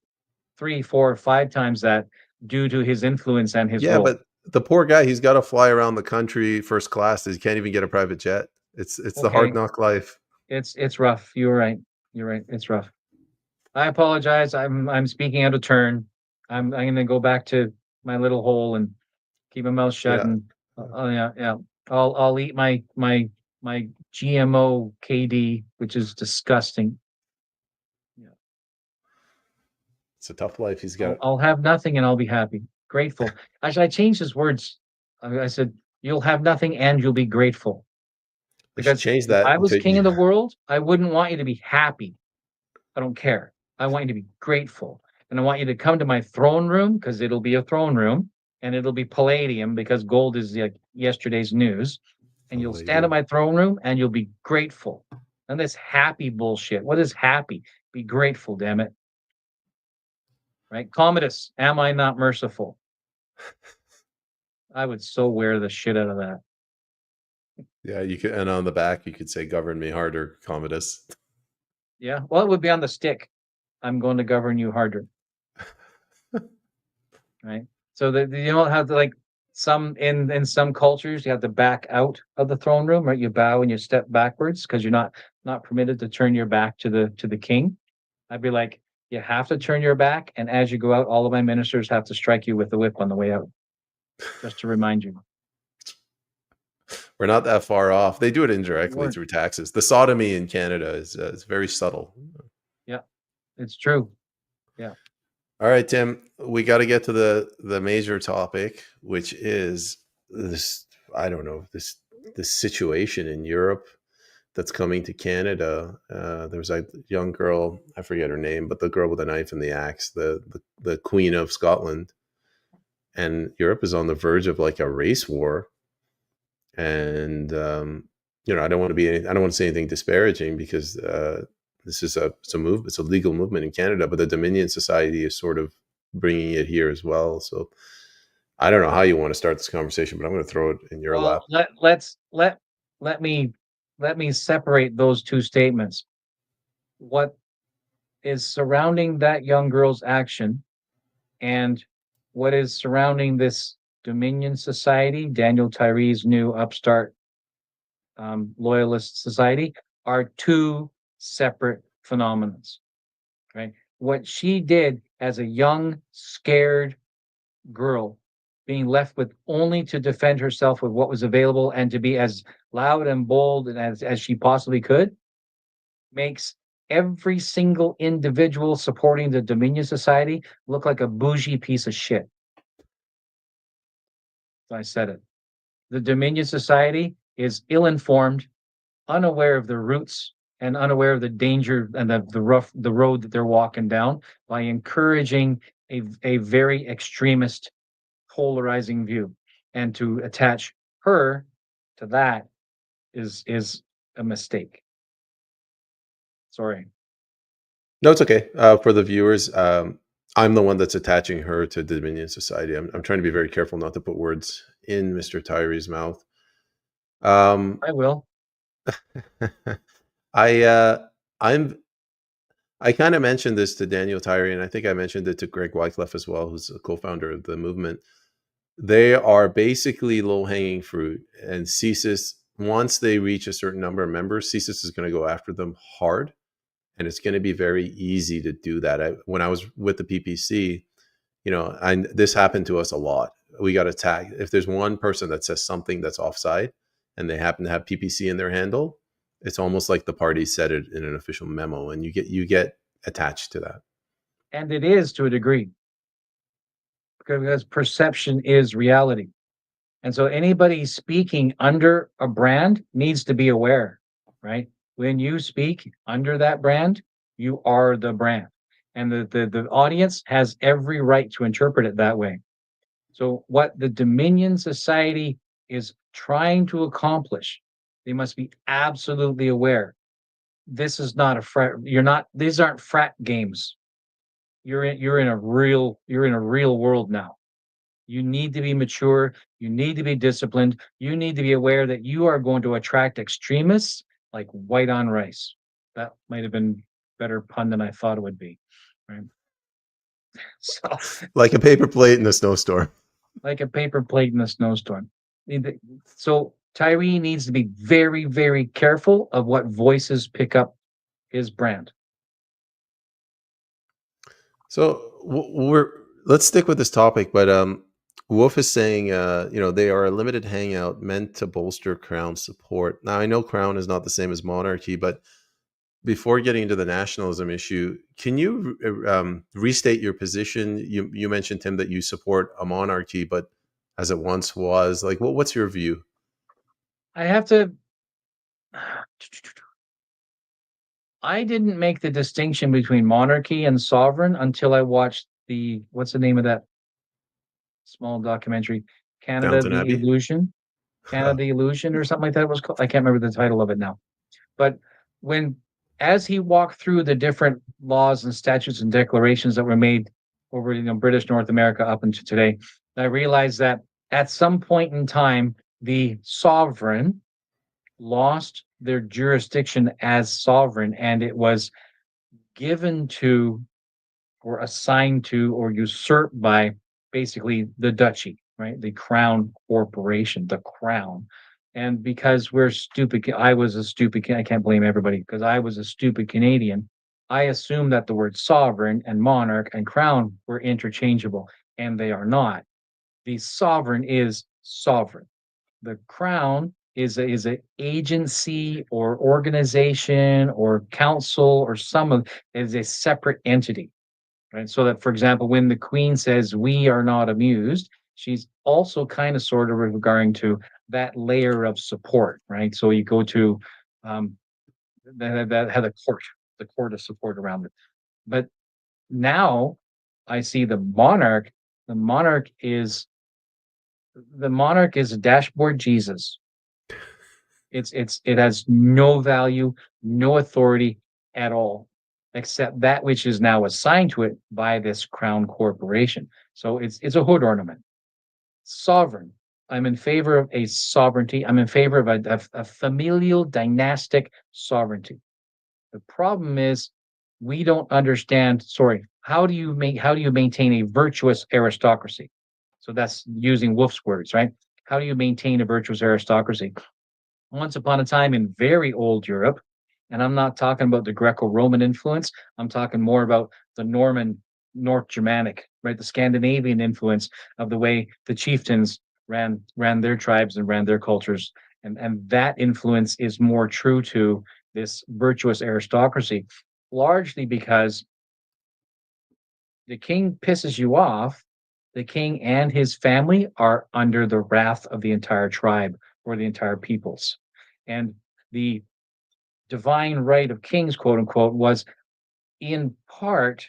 3, 4, 5 times that due to his influence and his role. But the poor guy, he's got to fly around the country first class. He can't even get a private jet. It's the hard knock life. It's rough. You're right. It's rough. I apologize. I'm speaking out of turn. I'm going to go back to my little hole and keep my mouth shut. And I'll eat my GMO KD, which is disgusting. Yeah, it's a tough life he's got. I'll have nothing and I'll be happy, grateful. Actually, I changed his words. I said, "You'll have nothing and you'll be grateful." Because change that. If I was king of the world, I wouldn't want you to be happy. I don't care. I want you to be grateful. And I want you to come to my throne room because it'll be a throne room and it'll be palladium because gold is like yesterday's news. And you'll stand at my throne room and you'll be grateful. And this happy bullshit. What is happy? Be grateful, damn it. Right? Commodus, am I not merciful? I would so wear the shit out of that. Yeah, you could, and on the back you could say, "Govern me harder, Commodus." Yeah, well, it would be on the stick. I'm going to govern you harder. Right. So you don't have to like some in some cultures you have to back out of the throne room, right? You bow and you step backwards because you're not permitted to turn your back to the king. I'd be like, You have to turn your back, and as you go out, all of my ministers have to strike you with the whip on the way out. Just to remind you. We're not that far off. They do it We indirectly weren't. through taxes. The sodomy in Canada is very subtle. Yeah, it's true. Yeah. All right, Tim, we got to get to the major topic, which is this. I don't know, this situation in Europe that's coming to Canada. There was a young girl, I forget her name, but the girl with the knife and the axe, the Queen of Scotland, and Europe is on the verge of like a race war. And I don't want to say anything disparaging, because this is it's a move, it's a legal movement in Canada, but the Dominion Society is sort of bringing it here as well. So I don't know how you want to start this conversation, but I'm going to throw it in your lap. Well, let me separate those two statements. What is surrounding that young girl's action and what is surrounding this Dominion Society, Daniel Tyree's new upstart loyalist society, are two separate phenomenons, right? What she did as a young, scared girl, being left with only to defend herself with what was available and to be as loud and bold and as she possibly could, makes every single individual supporting the Dominion Society look like a bougie piece of shit. I said it. The Dominion Society is ill-informed, unaware of their roots, and unaware of the danger and the road that they're walking down by encouraging a very extremist, polarizing view. And to attach her to that is a mistake. Sorry. No, it's okay. For the viewers, I'm the one that's attaching her to Dominion Society. I'm trying to be very careful not to put words in Mr. Tyree's mouth. I will. I kind of mentioned this to Daniel Tyree, and I think I mentioned it to Greg Wycliffe as well, who's a co-founder of the movement. They are basically low-hanging fruit, and CSIS, once they reach a certain number of members, CSIS is going to go after them hard, and it's going to be very easy to do that. When I was with the PPC, this happened to us a lot. We got attacked. If there's one person that says something that's offside, and they happen to have PPC in their handle, it's almost like the party said it in an official memo, and you get attached to that. And it is, to a degree, because perception is reality. And so anybody speaking under a brand needs to be aware, right? When you speak under that brand, you are the brand. And the audience has every right to interpret it that way. So what the Dominion Society is trying to accomplish, they must be absolutely aware. This is not a frat. These aren't frat games. You're in a real world now. You need to be mature. You need to be disciplined. You need to be aware that you are going to attract extremists like white on rice. That might have been a better pun than I thought it would be. Right. So, like a paper plate in a snowstorm. Like a paper plate in a snowstorm. So Tyree needs to be very, very careful of what voices pick up his brand. So let's stick with this topic, but Wolf is saying, they are a limited hangout meant to bolster Crown support. Now, I know Crown is not the same as Monarchy, but before getting into the nationalism issue, can you restate your position? You mentioned, Tim, that you support a monarchy, but as it once was, like, what's your view? I have to. I didn't make the distinction between monarchy and sovereign until I watched what's the name of that small documentary? Canada Downton the Abbey? Illusion? Canada the Illusion or something like that it was called. I can't remember the title of it now. But as he walked through the different laws and statutes and declarations that were made over British North America up until today, I realized that at some point in time, the sovereign lost their jurisdiction as sovereign, and it was given to or assigned to or usurped by basically the duchy, right? The crown corporation, the crown. And because we're stupid, I can't blame everybody because I was a stupid Canadian. I assume that the word sovereign and monarch and crown were interchangeable, and they are not. The sovereign is sovereign. The crown is a agency or organization or council or is a separate entity, right? So that, for example, when the queen says we are not amused, she's also kind of sort of regarding to that layer of support, right? So you go to um, that had a court, the court of support around it. But now I see the monarch. The monarch is the monarch is a dashboard Jesus. It has no value, no authority at all, except that which is now assigned to it by this crown corporation. So it's a hood ornament. Sovereign. I'm in favor of a sovereignty. I'm in favor of a familial dynastic sovereignty. The problem is we don't understand. Sorry, how do you maintain a virtuous aristocracy? So that's using Wolf's words, right? How do you maintain a virtuous aristocracy? Once upon a time in very old Europe, and I'm not talking about the Greco-Roman influence, I'm talking more about the Norman, North Germanic, right? The Scandinavian influence of the way the chieftains ran their tribes and ran their cultures. And that influence is more true to this virtuous aristocracy, largely because the king pisses you off, the king and his family are under the wrath of the entire tribe or the entire peoples. And the divine right of kings, quote unquote, was in part,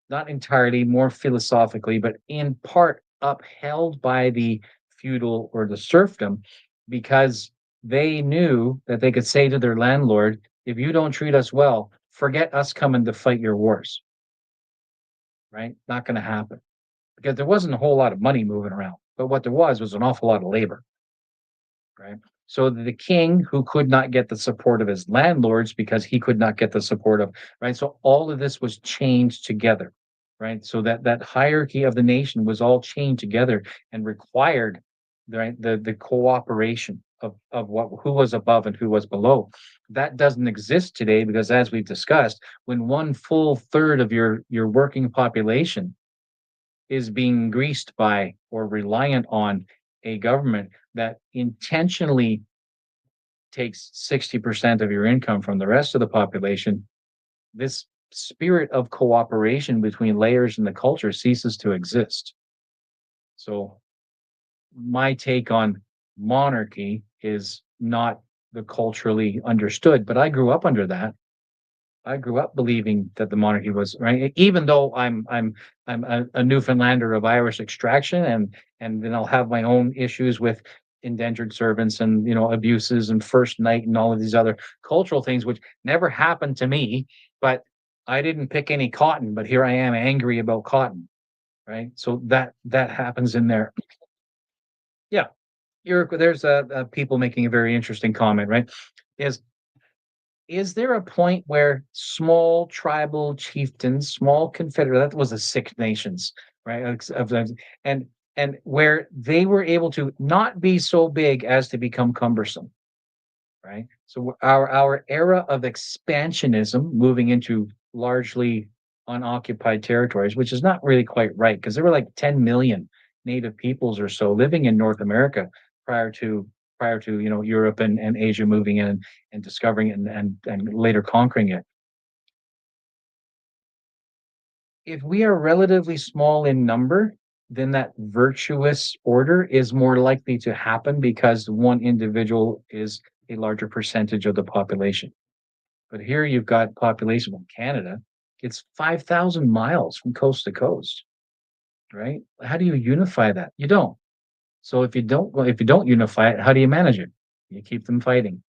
not entirely, more philosophically, but in part upheld by the feudal or the serfdom because they knew that they could say to their landlord, if you don't treat us well, forget us coming to fight your wars. Right? Not going to happen because there wasn't a whole lot of money moving around. But what there was an awful lot of labor. Right? So the king who could not get the support of his landlords because he could not get the support of, right? So all of this was chained together, right? So that hierarchy of the nation was all chained together and required, right, the cooperation of what who was above and who was below. That doesn't exist today because, as we've discussed, when one full third of your working population is being greased by or reliant on a government that intentionally takes 60% of your income from the rest of the population, this spirit of cooperation between layers in the culture ceases to exist. So, my take on monarchy is not the culturally understood, but I grew up under that. I grew up believing that the monarchy was right, even though I'm a Newfoundlander of Irish extraction, and then I'll have my own issues with indentured servants and abuses and first night and all of these other cultural things which never happened to me. But I didn't pick any cotton, but here I am angry about cotton, right? So that happens in there. Yeah, there's people making a very interesting comment, right? Is is there a point where small tribal chieftains, small confederate, that was the Six Nations, right? And and where they were able to not be so big as to become cumbersome, right? So our era of expansionism, moving into largely unoccupied territories, which is not really quite right, because there were like 10 million native peoples or so living in North America prior to Europe and Asia moving in and discovering it and later conquering it. If we are relatively small in number, then that virtuous order is more likely to happen because one individual is a larger percentage of the population. But here you've got population in Canada, it's 5,000 miles from coast to coast, right? How do you unify that? You don't. So if you don't unify it, how do you manage it? You keep them fighting.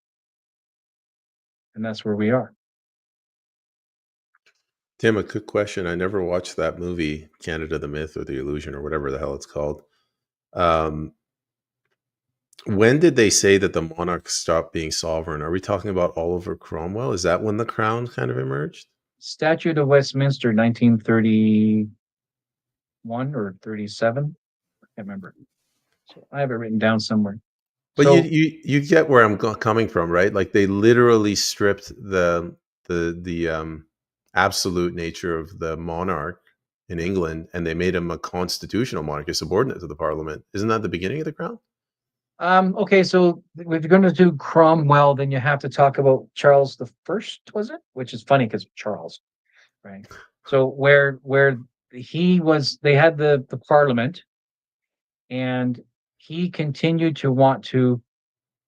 And that's where we are. Tim, a quick question. I never watched that movie, Canada the Myth or the Illusion or whatever the hell it's called. When did they say that the monarch stopped being sovereign? Are we talking about Oliver Cromwell? Is that when the crown kind of emerged? Statute of Westminster, 1931 or 37. I can't remember. So I have it written down somewhere. But So you get where I'm coming from, right? Like they literally stripped the absolute nature of the monarch in England, and they made him a constitutional monarch, a subordinate to the parliament. Isn't that the beginning of the crown? Okay, so if you're going to do Cromwell, then you have to talk about Charles the First, was it? Which is funny because Charles, right? So where he was, they had the parliament, and he continued to want to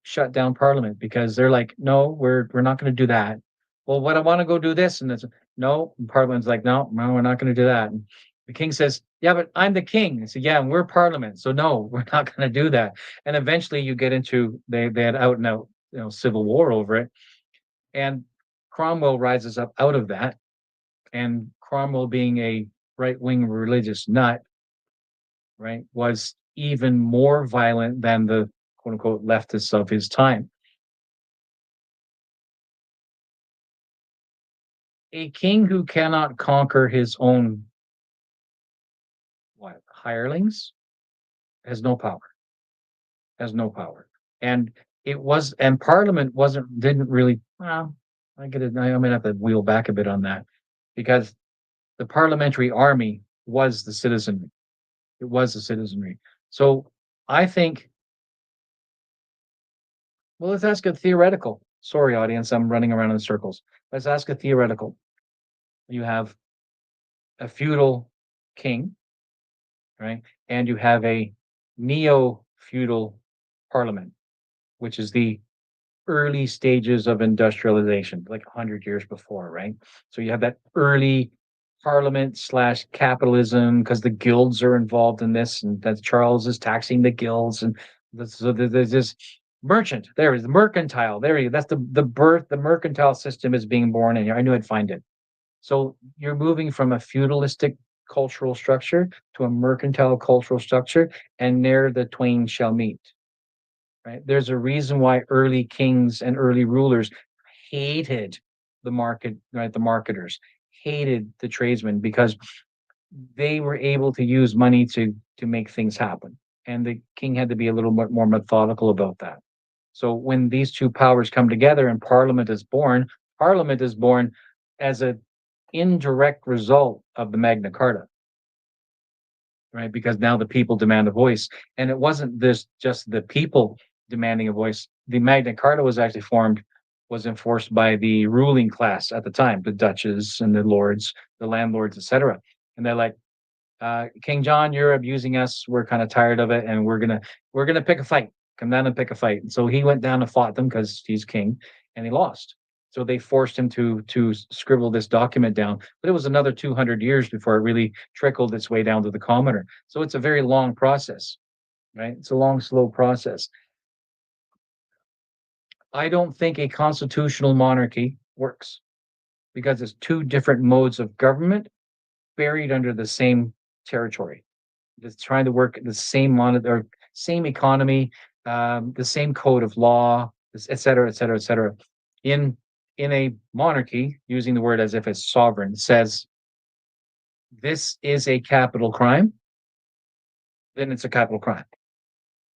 shut down parliament because they're like, no, we're not going to do that. Well, what I want to go do this, and it's no. And Parliament's like, no, no, we're not going to do that. And the king says, yeah, but I'm the king. He said, yeah, and we're parliament, so no, we're not going to do that. And eventually, you get into they had out and out civil war over it, and Cromwell rises up out of that, and Cromwell being a right wing religious nut, right, was even more violent than the quote unquote leftists of his time. A king who cannot conquer his own hirelings has no power. Has no power. And Parliament didn't really well, I get it. I'm gonna have to wheel back a bit on that because the parliamentary army was the citizenry. It was the citizenry. So I think, well, let's ask a theoretical. Sorry, audience, I'm running around in circles. Let's ask a theoretical. You have a feudal king, right? And you have a neo-feudal parliament, which is the early stages of industrialization, like 100 years before, right? So you have that early parliament slash capitalism because the guilds are involved in this, and that Charles is taxing the guilds, and so there's this merchant. There is the mercantile. There you. That's the birth. The mercantile system is being born in here. I knew I'd find it. So you're moving from a feudalistic cultural structure to a mercantile cultural structure, and there the twain shall meet. Right? There's a reason why early kings and early rulers hated the market, right? The marketers hated the tradesmen because they were able to use money to make things happen, and the king had to be a little bit more methodical about that. So when these two powers come together and Parliament is born as an indirect result of the Magna Carta, right? Because now the people demand a voice. And it wasn't just the people demanding a voice. The Magna Carta was enforced by the ruling class at the time, the duches and the lords, the landlords, etc. And they're like, King John, you're abusing us. We're kind of tired of it, and we're gonna pick a fight. Come down and pick a fight. And so he went down and fought them because he's king, and he lost. So they forced him to scribble this document down, but it was another 200 years before it really trickled its way down to the commoner. So it's a very long process, right? It's a long, slow process. I don't think a constitutional monarchy works because it's two different modes of government buried under the same territory. It's trying to work the same monitor, same economy, the same code of law, et cetera, et cetera, et cetera. In a monarchy, using the word as if it's sovereign, says this is a capital crime, then it's a capital crime.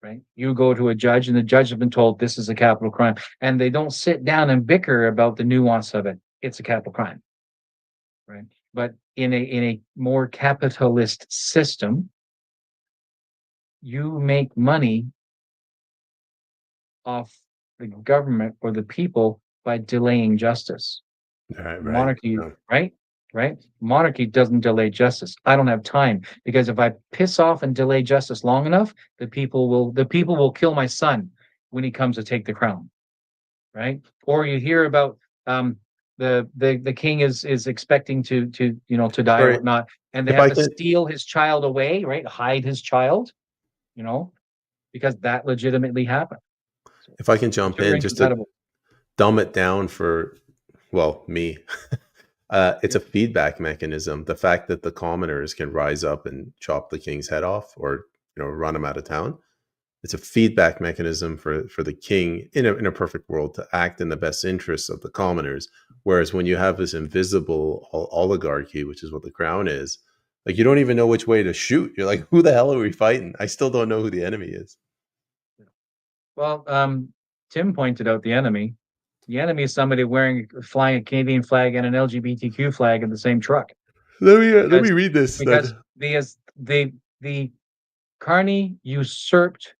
Right? You go to a judge, and the judge has been told this is a capital crime, and they don't sit down and bicker about the nuance of it. It's a capital crime, right? But in a more capitalist system, you make money off the government or the people by delaying justice. Right. Monarchy, Yeah. right? Monarchy doesn't delay justice. I don't have time because if I piss off and delay justice long enough, the people will kill my son when he comes to take the crown, right? Or you hear about the king is expecting to die or Sorry, whatnot, and they if have I to can steal his child away, right? Hide his child, because that legitimately happened. So if I can the jump two are in just to incompatible. dumb it down for, well, me. It's Yeah. a feedback mechanism. The fact that the commoners can rise up and chop the king's head off, or run him out of town. It's a feedback mechanism for the king in a perfect world to act in the best interests of the commoners. Whereas when you have this invisible oligarchy, which is what the crown is, like, you don't even know which way to shoot. You're like, who the hell are we fighting? I still don't know who the enemy is. Well, Tim pointed out the enemy. The enemy is somebody flying a Canadian flag and an LGBTQ flag in the same truck. Let me read this Because then. the Carney usurped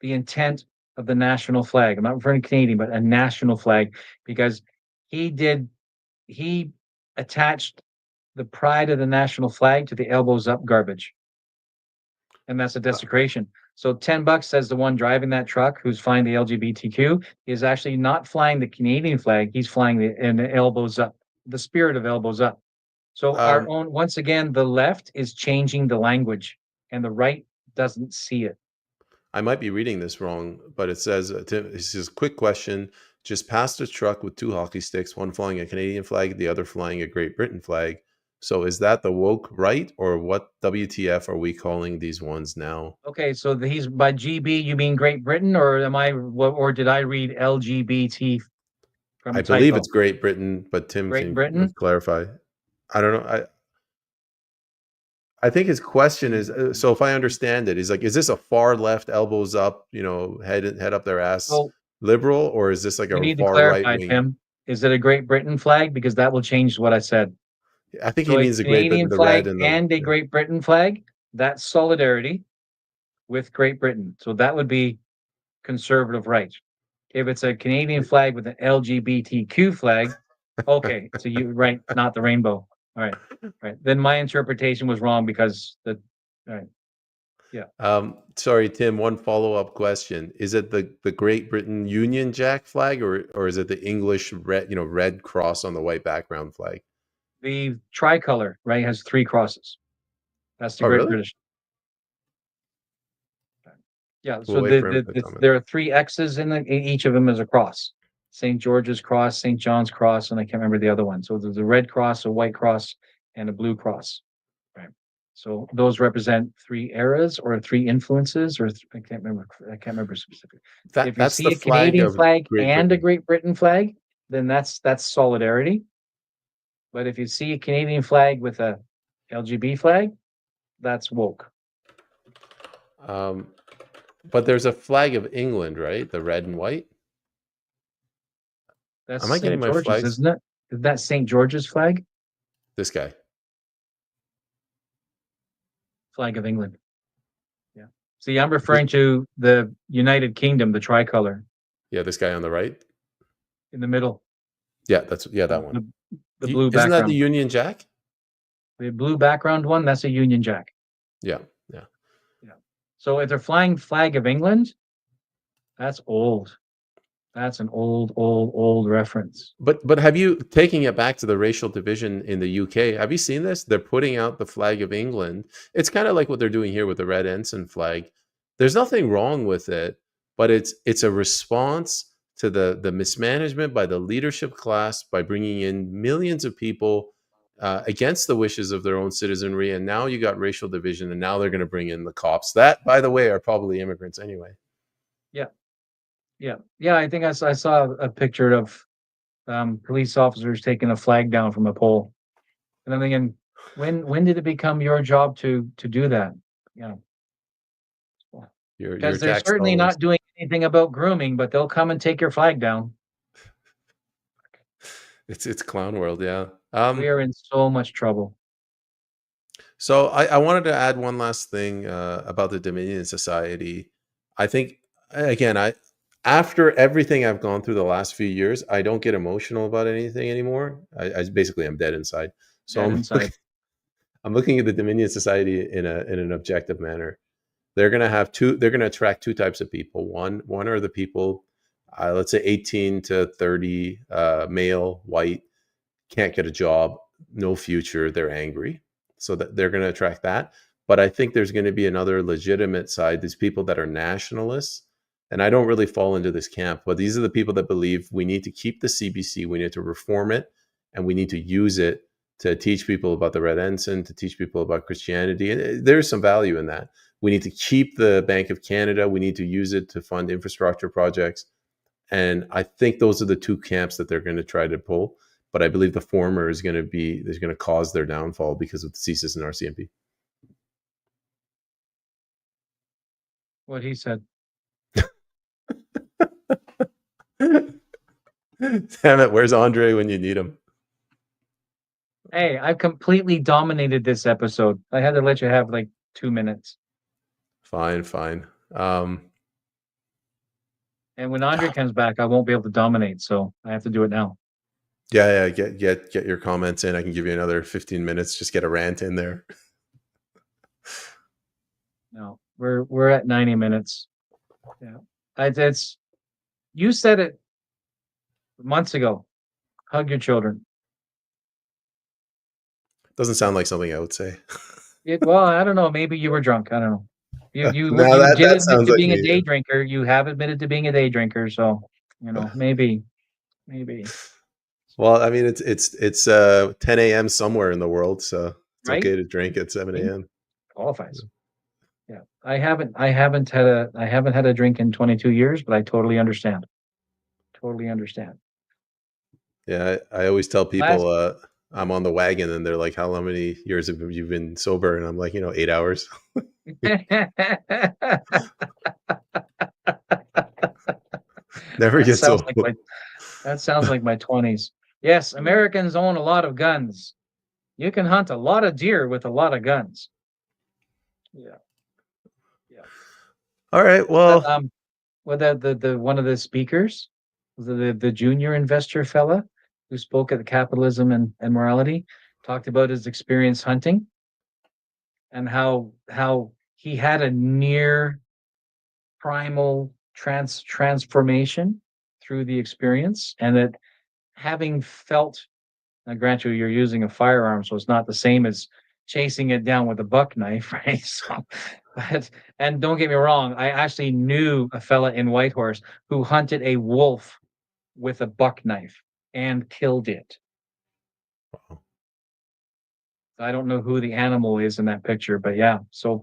the intent of the national flag. I'm not referring to Canadian, but a national flag, because he attached the pride of the national flag to the elbows up garbage. And that's a desecration. So $10 says the one driving that truck who's flying the LGBTQ is actually not flying the Canadian flag. He's flying the elbows up, the spirit of elbows up. So once again, the left is changing the language and the right doesn't see it. I might be reading this wrong, but it says, it says, quick question. Just passed a truck with two hockey sticks, one flying a Canadian flag, the other flying a Great Britain flag. So is that the woke right, or what WTF are we calling these ones now? Okay, so he's by GB, you mean Great Britain, or did I read LGBT from I a believe typo? it's Great Britain, but Tim Great can Britain? clarify. I don't know. I think his question is, so if I understand it, he's like, is this a far left, elbows up, head up their ass So liberal, or is this like you a need to far right clarify, wing? Tim. Is it a Great Britain flag? Because that will change what I said. I think he So a means the Great Britain, Canadian the red flag and the. and a Great Britain flag, that's solidarity with Great Britain. So that would be conservative right. If it's a Canadian flag with an LGBTQ flag, okay, so you right, not the rainbow. All right, right. Then my interpretation was wrong because all right, yeah. Sorry, Tim. One follow up question: is it the Great Britain Union Jack flag, or is it the English red cross on the white background flag? The tricolor, right, has three crosses. That's the Oh, Great really? British. Yeah, We'll so wait for him to comment. there are three X's in each of them is a cross. St. George's cross, St. John's cross, and I can't remember the other one. So there's a red cross, a white cross, and a blue cross. Right. So those represent three eras or three influences, or I can't remember. I can't remember specifically. If you That's see the a flag Canadian of flag Great and a Britain. Great Britain flag, then that's solidarity. But if you see a Canadian flag with a LGB flag, that's woke. But there's a flag of England, right? The red and white. That's Am I getting St. my George's, flags? isn't it? Is that St. George's flag? This guy. Flag of England. Yeah. See, I'm referring to the United Kingdom, the tricolor Yeah, this guy on the right. in the middle, Yeah, that one. the blue Isn't that the background. Union Jack? The blue background one, that's a Union Jack. Yeah, yeah. Yeah. So if they're flying flag of England, that's old. That's an old reference. But have you taking it back to the racial division in the UK? Have you seen this? They're putting out the flag of England. It's kind of like what they're doing here with the red ensign flag. There's nothing wrong with it, but it's a response to the mismanagement by the leadership class by bringing in millions of people against the wishes of their own citizenry, and now you got racial division, and now they're going to bring in the cops. That, by the way, are probably immigrants anyway. Yeah. Yeah. Yeah. I think I saw a picture of police officers taking a flag down from a pole. And I'm thinking, when did it become your job to do that? You know, You're because they're Jack certainly Stallings. not doing anything about grooming, but they'll come and take your flag down. It's clown world, yeah. We are in so much trouble. So I wanted to add one last thing about the Dominion Society. I think again, I after everything I've gone through the last few years, I don't get emotional about anything anymore. I basically am dead inside. So Dead inside. I'm looking at the Dominion Society in an objective manner. They're going to have two. They're going to attract two types of people. One are the people, let's say 18 to 30, male, white, can't get a job, no future, they're angry. So that they're going to attract that. But I think there's going to be another legitimate side, these people that are nationalists. And I don't really fall into this camp, but these are the people that believe we need to keep the CBC, we need to reform it, and we need to use it to teach people about the Red Ensign, to teach people about Christianity. And there's some value in that. We need to keep the Bank of Canada. We need to use it to fund infrastructure projects. And I think those are the two camps that they're going to try to pull. But I believe the former is going to cause their downfall because of the CSIS and RCMP. What he said. Damn it, where's Andre when you need him? Hey, I've completely dominated this episode. I had to let you have like 2 minutes. Fine. And when Andre comes back, I won't be able to dominate, so I have to do it now. Yeah, get your comments in. I can give you another 15 minutes. Just get a rant in there. No, we're at 90 minutes. Yeah. It's you said it months ago. Hug your children. Doesn't sound like something I would say. Well, I don't know. Maybe you were drunk. I don't know. No, You did that admit sounds to like being a me. day drinker. You have admitted to being a day drinker, so maybe. Well, I mean, it's 10 a.m. somewhere in the world, so it's Right? okay to drink at 7 a.m. Qualifies. Yeah. I haven't had a drink in 22 years, but I totally understand. Totally understand. Yeah, I always tell Last people I'm on the wagon, and they're like, "How many years have you been sober?" And I'm like, 8 hours. Never That gets sounds old. like my 20s. Yes, Americans own a lot of guns. You can hunt a lot of deer with a lot of guns. Yeah. Yeah. All right. Well, Well, the one of the speakers, the junior investor fella who spoke at the Capitalism and Morality, talked about his experience hunting and how he had a near primal transformation through the experience, and that having felt, now grant you, you're using a firearm, so it's not the same as chasing it down with a buck knife, right? So, and don't get me wrong, I actually knew a fella in Whitehorse who hunted a wolf with a buck knife and killed it. I don't know who the animal is in that picture, but yeah. So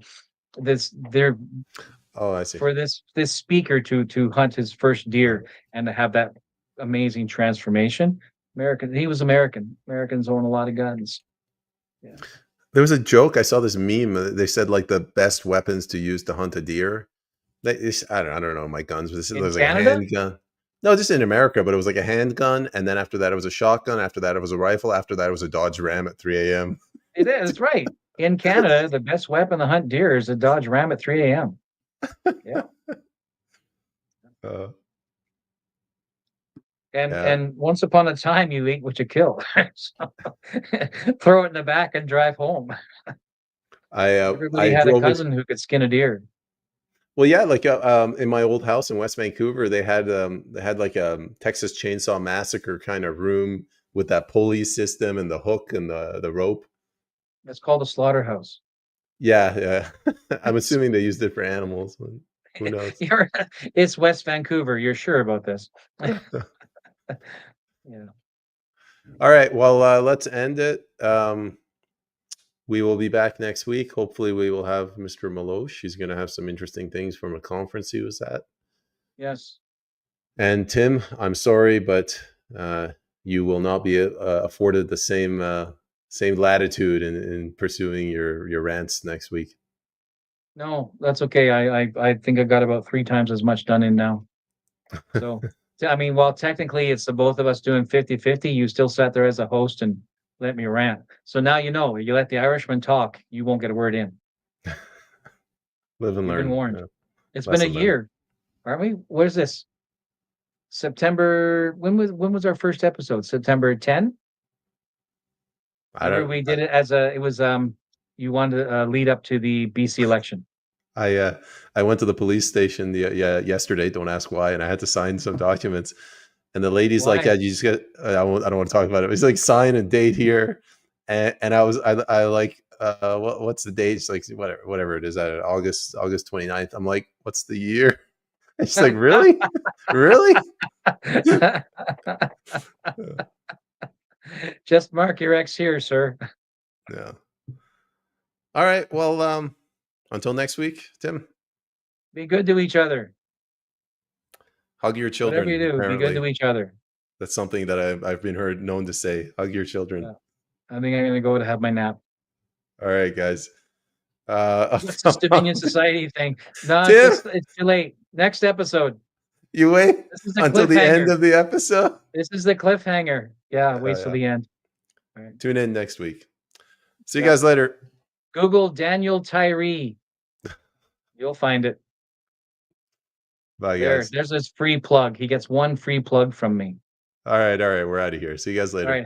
they're oh, I see. for this speaker to hunt his first deer and to have that amazing transformation. He was American. Americans own a lot of guns. Yeah. There was a joke. I saw this meme. They said like the best weapons to use to hunt a deer. I don't know my guns, but this In was like a Canada? handgun. No, just in America, but it was like a handgun, and then after that it was a shotgun. After that it was a rifle. After that it was a Dodge Ram at 3 a.m. It is right. In Canada, the best weapon to hunt deer is a Dodge Ram at 3 a.m. Yeah. And once upon a time, you ate what you kill. So, throw it in the back and drive home. Everybody had a cousin who could skin a deer. Well, yeah, like in my old house in West Vancouver, they had like a Texas Chainsaw Massacre kind of room with that pulley system and the hook and the rope. It's called a slaughterhouse. Yeah. I'm assuming they used it for animals. But who knows? It's West Vancouver. You're sure about this? Yeah. All right. Well, let's end it. We will be back next week. Hopefully, we will have Mr. Maloche. He's going to have some interesting things from a conference he was at. Yes. And Tim, I'm sorry, but you will not be afforded the same latitude in pursuing your rants next week. No, that's okay. I think I got about 3 times as much done in now. So, I mean, while technically it's the both of us doing 50-50, you still sat there as a host and let me rant. So now you let the Irishman talk, you won't get a word in. Live and learn. You've been warned. Yeah. It's been a year, aren't we? What is this? September. When was our first episode? September 10? We did it as it was you wanted to lead up to the BC election. I went to the police station yesterday. Don't ask why, and I had to sign some documents. And the lady's like, "Yeah, you just get." I don't want to talk about it. It's like sign and date here, and I like, what's the date? It's like whatever it is. August 29th. I'm like, what's the year? And she's like, really, really? Just mark your X here, sir. Yeah. All right. Well, until next week, Tim. Be good to each other. Hug your children. Whatever you do, be good to each other. That's something that I've been known to say. Hug your children. Yeah. I think I'm going to go to have my nap. All right, guys. What's this Dominion Society thing? No, it's too late. Next episode. You wait This is a until the end cliffhanger. of the episode? This is the cliffhanger. Yeah, wait till Yeah. the end. All right. Tune in next week. See you Yeah. guys later. Google Daniel Tyree. You'll find it. Bye, guys. There's his free plug. He gets one free plug from me. All right. We're out of here. See you guys later. All right.